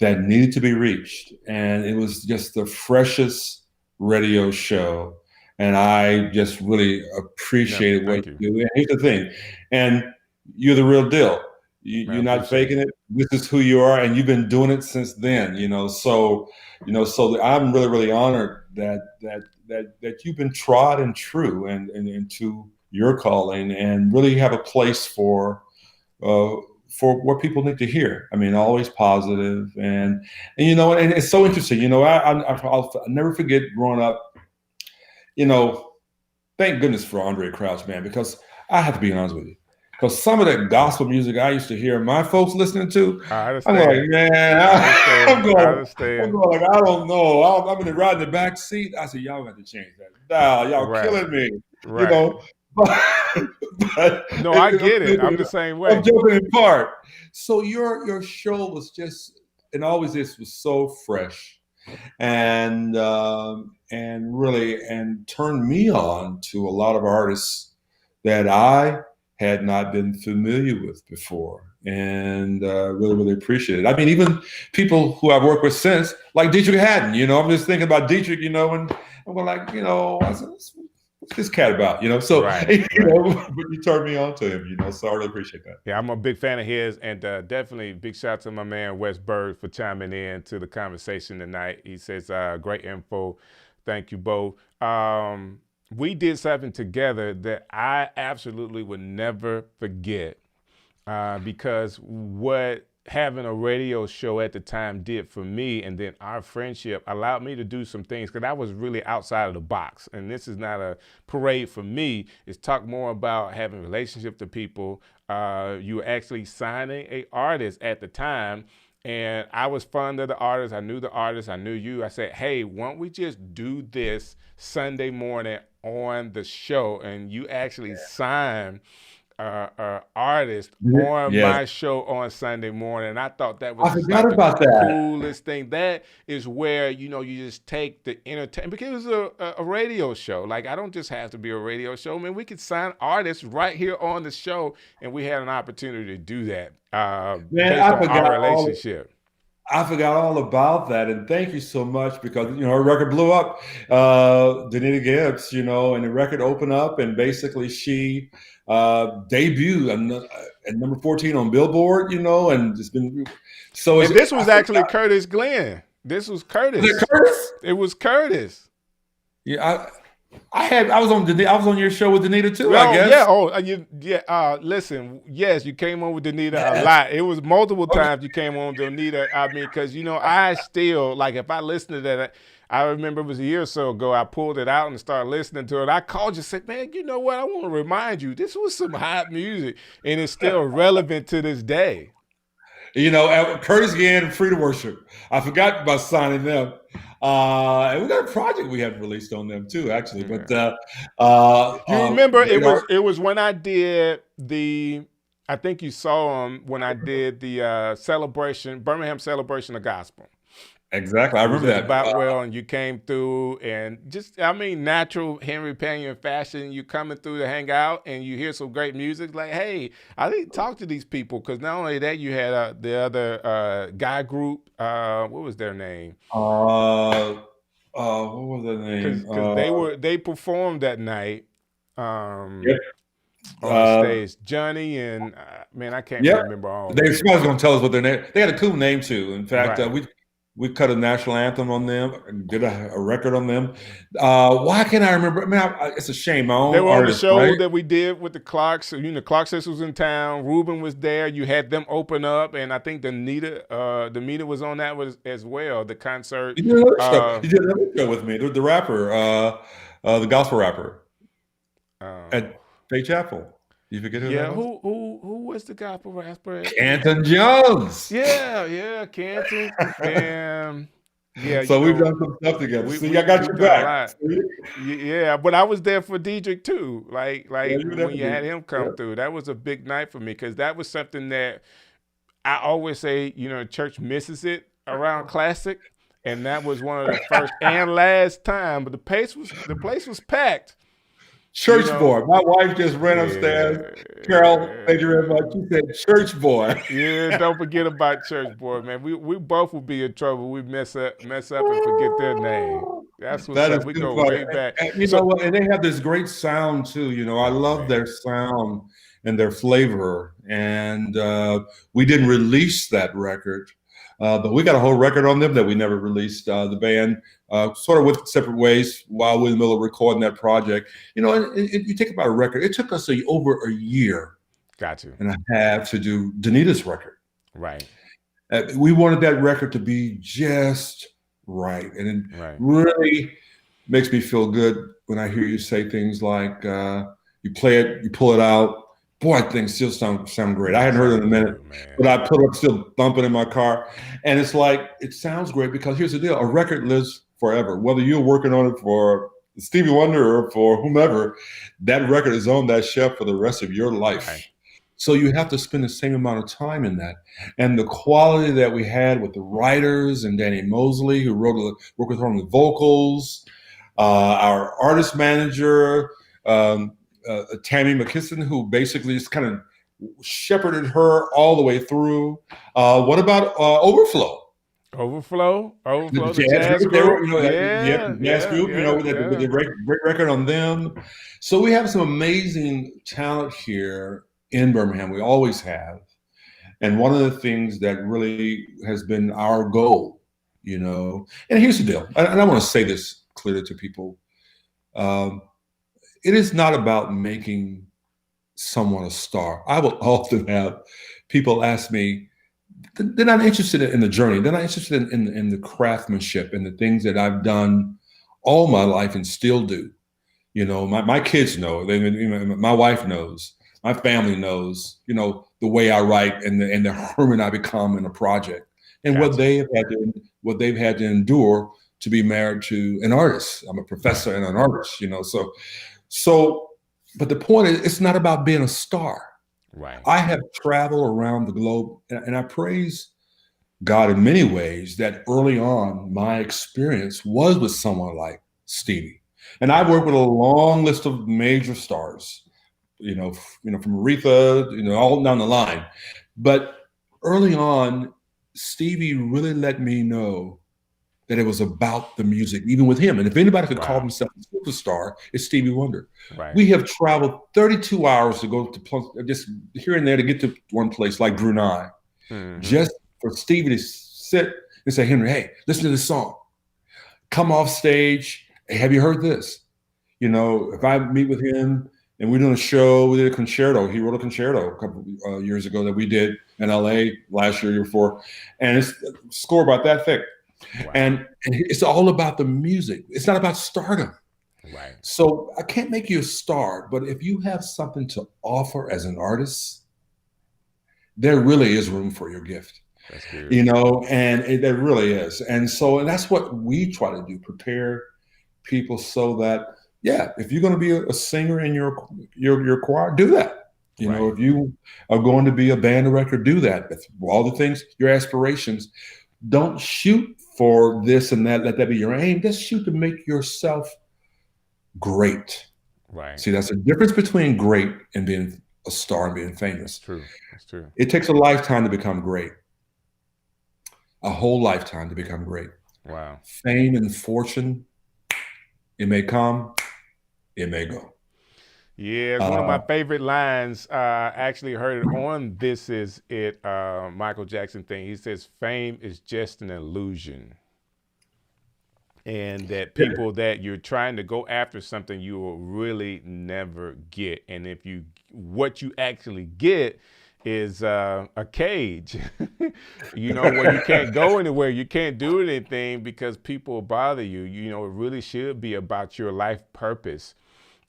that needed to be reached. And it was just the freshest radio show. And I just really appreciated what Thank you. you do. And here's the thing, and you're the real deal. You're not faking it. This is who you are, and you've been doing it since then. So I'm really, really honored that you've been trod and true and into your calling, and really have a place uh, for what people need to hear. I mean, always positive, and and it's so interesting. I'll never forget growing up. Thank goodness for Andre Crouch, man, because I have to be honest with you. Because some of that gospel music I used to hear my folks listening to, I I'm like, man, I'm understand. going like, I don't know. I'm in the riding the back seat. I said, y'all got to change that. Nah, y'all killing me. Right. But no, I get it. I'm the same way. I'm joking in part. So your show was just, and always this was so fresh, and really turned me on to a lot of artists that I had not been familiar with before, and really, really appreciate it. I mean, even people who I've worked with since, like Dietrich Haddon. I'm just thinking about Dietrich, and we're like, I said, what's this cat about? So Right. but you turned me on to him. So I really appreciate that. Yeah, I'm a big fan of his, and definitely big shout out to my man Wes Bird for chiming in to the conversation tonight. He says, great info. Thank you both. We did something together that I absolutely would never forget, because what having a radio show at the time did for me, and then our friendship allowed me to do some things, because I was really outside of the box. And this is not a parade for me. It's talk more about having relationship to people. You were actually signing a artist at the time, and I was fond of the artist. I knew the artist. I knew you. I said, hey, why don't we just do this Sunday morning on the show? And you actually signed artist on my show on Sunday morning. And I thought that was the coolest thing. That is where, you just take the entertainment, because it was a radio show. Like, I don't just have to be a radio show. I mean, we could sign artists right here on the show, and we had an opportunity to do that based on our relationship. I forgot all about that, and thank you so much, because her record blew up, Danita Gibbs, and the record opened up, and basically she debuted at number 14 on Billboard, and it's been so. And this was actually Curtis Glenn. This was Curtis. Was it Curtis? It was Curtis. Yeah, I was on your show with Danita too. I guess. Listen, yes, you came on with Danita a lot. It was multiple times you came on with Danita. I mean, because I still, like, if I listen to that, I remember it was a year or so ago, I pulled it out and started listening to it. I called you and said, man, you know what? I want to remind you, this was some hot music, and it's still relevant to this day. Curtis Gann and Free to Worship. I forgot about signing them. And we got a project we had released on them too, actually. But you remember it was when I did I think you saw them when I did the Birmingham celebration of gospel. Exactly, I remember that. And you came through, and just, natural Henry Panion fashion. You coming through to hang out, and you hear some great music. Like, hey, I didn't talk to these people, because not only that, you had the other guy group. What was their name? What was their name? Because they performed that night. On stage, Johnny and I can't remember all. They was going to tell us what their name. They had a cool name too. In fact, we cut a national anthem on them, did a record on them. Why can't I remember? It's a shame. They were on the show that we did with the Clarks. Clark Sisters was in town. Ruben was there. You had them open up, and I think Danita was on that as well. The concert. You did another show with me. The rapper, the gospel rapper, at Faith Chapel. You forget who that was? Who was the gospel rapper? Canton Jones. Yeah, Canton. And so we've done some stuff together. I got your back. Yeah, but I was there for Diedrich too. Like when you had him come through, that was a big night for me, because that was something that I always say, church misses it around classic, and that was one of the first and last time. But the place was packed. Church boy. My wife just ran upstairs. Carol, thank you very much. She said church boy. Yeah, don't forget about church boy, man. We both would be in trouble. We mess up and forget their name. That's what's That up. is We too go funny. way back. And you know So, what? And they have this great sound too. You know, I love man. their sound and their flavor. And we didn't release that record, but we got a whole record on them that we never released. The band sort of went separate ways while we were in the middle of recording that project. You know, and you think about a record. It took us over a year Got you. and a half to do Danita's record. Right. We wanted that record to be just right, and it Right. really makes me feel good when I hear you say things like you play it, you pull it out. Boy, things still sound great. I hadn't heard it in a minute, but I put up still bumping in my car, and it's like it sounds great because here's the deal: a record lives forever. Whether you're working on it for Stevie Wonder or for whomever, that record is on that shelf for the rest of your life. Right. So you have to spend the same amount of time in that. And the quality that we had with the writers and Danny Mosley, who worked with her on the vocals, our artist manager, Tammy McKisson, who basically just kind of shepherded her all the way through. What about Overflow? Overflow, The jazz group, group. the jazz group, you know, with the great record on them. So we have some amazing talent here in Birmingham. We always have. And one of the things that really has been our goal, you know, and here's the deal, and I want to say this clearly to people. It is not about making someone a star. I will often have people ask me, they're not interested in the journey. They're not interested in the craftsmanship and the things that I've done all my life and still do. You know, my kids know. My wife knows. My family knows. You know, the way I write and the hermit I become in a project, and Gotcha. what they've had to endure to be married to an artist. I'm a professor and an artist. You know, so. But the point is, it's not about being a star. Right. I have traveled around the globe, and I praise God in many ways that early on my experience was with someone like Stevie. And I've worked with a long list of major stars, you know, from Aretha, you know, all down the line. But early on, Stevie really let me know that it was about the music, even with him. And if anybody could call himself a superstar, it's Stevie Wonder. Right. We have traveled 32 hours to go to just here and there to get to one place like Brunei, just for Stevie to sit and say, Henry, hey, listen to this song. Come off stage. Hey, have you heard this? You know, if I meet with him and we're doing a show, we did a concerto. He wrote a concerto a couple years ago that we did in LA last year before. And it's a score about that thick. Wow. And it's all about the music. It's not about stardom. Right. So I can't make you a star, but if you have something to offer as an artist, there really is room for your gift. That's good. You know, and there really is. And that's what we try to do, prepare people so that, yeah, if you're going to be a singer in your choir, do that. You know, if you are going to be a band director, do that. With all the things, your aspirations, don't shoot for this and that. Let that be your aim. Just shoot to make yourself great. Right. See, that's the difference between great and being a star and being famous. True. That's true. It takes a lifetime to become great. A whole lifetime to become great. Wow. Fame and fortune, it may come, it may go. Yeah, it's one of my favorite lines. I actually heard it on This Is It Michael Jackson thing. He says, fame is just an illusion. And that people that you're trying to go after something you will really never get. And if what you actually get is a cage, you know, where you can't go anywhere, you can't do anything because people bother you. You know, it really should be about your life purpose.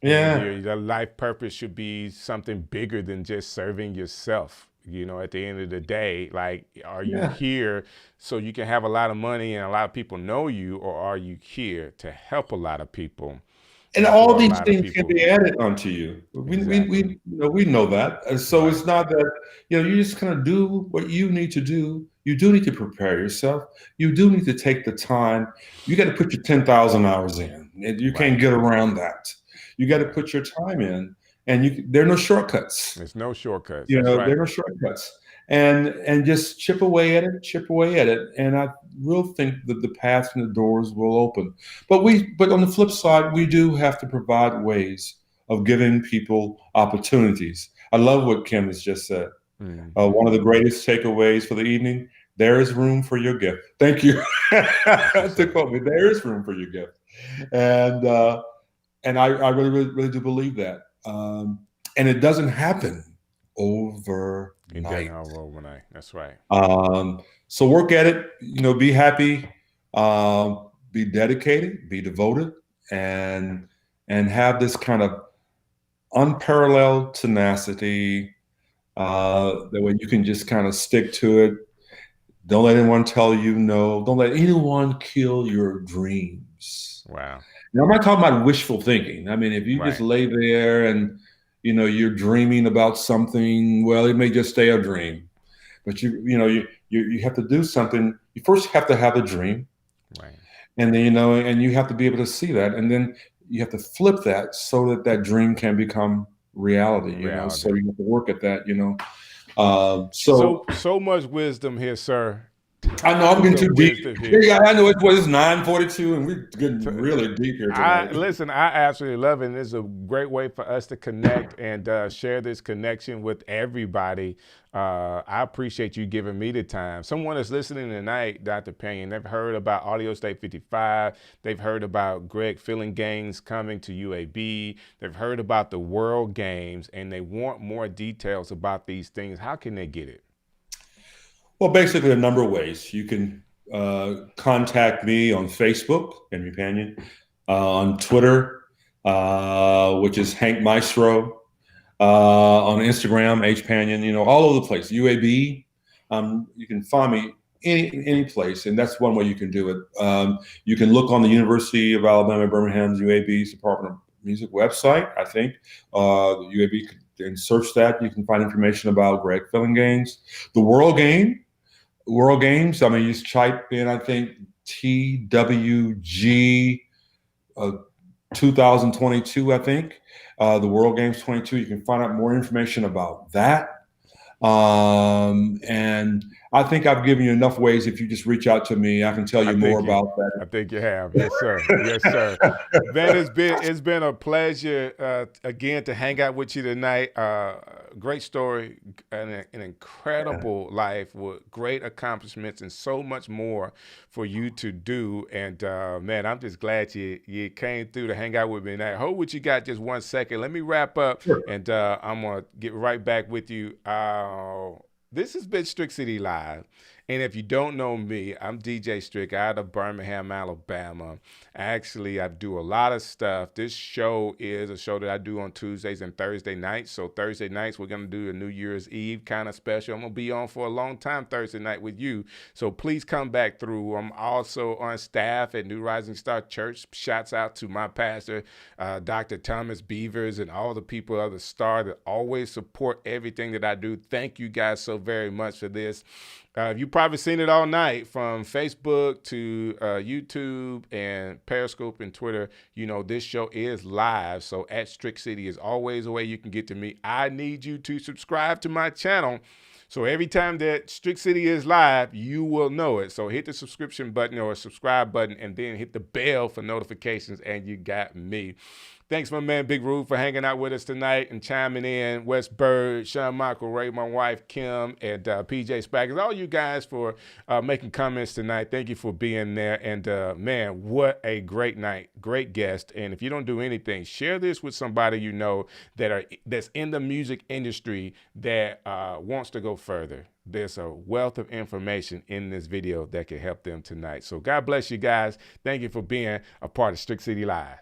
Yeah. Your life purpose should be something bigger than just serving yourself. You know, at the end of the day, like, are you here so you can have a lot of money and a lot of people know you, or are you here to help a lot of people? And all these things can be added onto you. We know that. And so it's not that, you know, you just kind of do what you need to do. You do need to prepare yourself. You do need to take the time. You got to put your 10,000 hours in. You can't get around that. You got to put your time in, and there are no shortcuts. There's no shortcuts. You know, there are no shortcuts. and just chip away at it. And I really think that the paths and the doors will open. But on the flip side, we do have to provide ways of giving people opportunities. I love what Kim has just said. One of the greatest takeaways for the evening: there is room for your gift. Thank you. To quote me, there is room for your gift, and I really do believe that. And it doesn't happen overnight. It doesn't happen overnight. That's right. So work at it. Be happy, be dedicated, be devoted, and have this kind of unparalleled tenacity. That way you can just kind of stick to it. Don't let anyone tell you no. Don't let anyone kill your dreams. Wow. Now, I'm not talking about wishful thinking. I mean, if you just lay there and you're dreaming about something, well, it may just stay a dream. But you have to do something. You first have to have a dream, right? And then and you have to be able to see that, and then you have to flip that so that dream can become reality. So you have to work at that. So much wisdom here, sir. I know I'm getting too deep. Yeah, I know it's 9:42, and we're getting really deep here tonight. Listen, I absolutely love it. And it's a great way for us to connect and share this connection with everybody. I appreciate you giving me the time. Someone is listening tonight, Dr. Panion, they've heard about Audio State 55. They've heard about Greg Filling Games coming to UAB. They've heard about the World Games, and they want more details about these things. How can they get it? Well, basically a number of ways. You can contact me on Facebook, Henry Panion, on Twitter, which is Hank Maestro, on Instagram, H Panion, all over the place. UAB, you can find me any place, and that's one way you can do it. You can look on the University of Alabama Birmingham's UAB's Department of Music website, I think. The UAB, and search that. You can find information about Greg Filling Games. The World Games, I mean, you just type in, I think, TWG 2022, I think. The World Games 22. You can find out more information about that. And I think I've given you enough ways. If you just reach out to me, I can tell you more about that. I think you have. Yes, sir. Yes, sir. Ben, it's been a pleasure again to hang out with you tonight. Great story, an incredible life with great accomplishments and so much more for you to do. And man, I'm just glad you came through to hang out with me tonight. Hold what you got just 1 second. Let me wrap up, and I'm gonna get right back with you. This has been Strick City Live. And if you don't know me, I'm DJ Strick out of Birmingham, Alabama. Actually, I do a lot of stuff. This show is a show that I do on Tuesdays and Thursday nights. So Thursday nights, we're going to do a New Year's Eve kind of special. I'm going to be on for a long time Thursday night with you. So please come back through. I'm also on staff at New Rising Star Church. Shouts out to my pastor, Dr. Thomas Beavers, and all the people of the Star that always support everything that I do. Thank you guys so very much for this. You've probably seen it all night from Facebook to YouTube and Periscope and Twitter. This show is live. So at Strick City is always a way you can get to me. I need you to subscribe to my channel. So every time that Strick City is live, you will know it. So hit the subscription button or subscribe button and then hit the bell for notifications, and you got me. Thanks, my man, Big Rube, for hanging out with us tonight and chiming in. Wes Bird, Sean Michael Ray, my wife, Kim, and PJ Spaggers. All you guys for making comments tonight. Thank you for being there. And, man, what a great night. Great guest. And if you don't do anything, share this with somebody you know that's in the music industry that wants to go further. There's a wealth of information in this video that can help them tonight. So God bless you guys. Thank you for being a part of Strick City Live.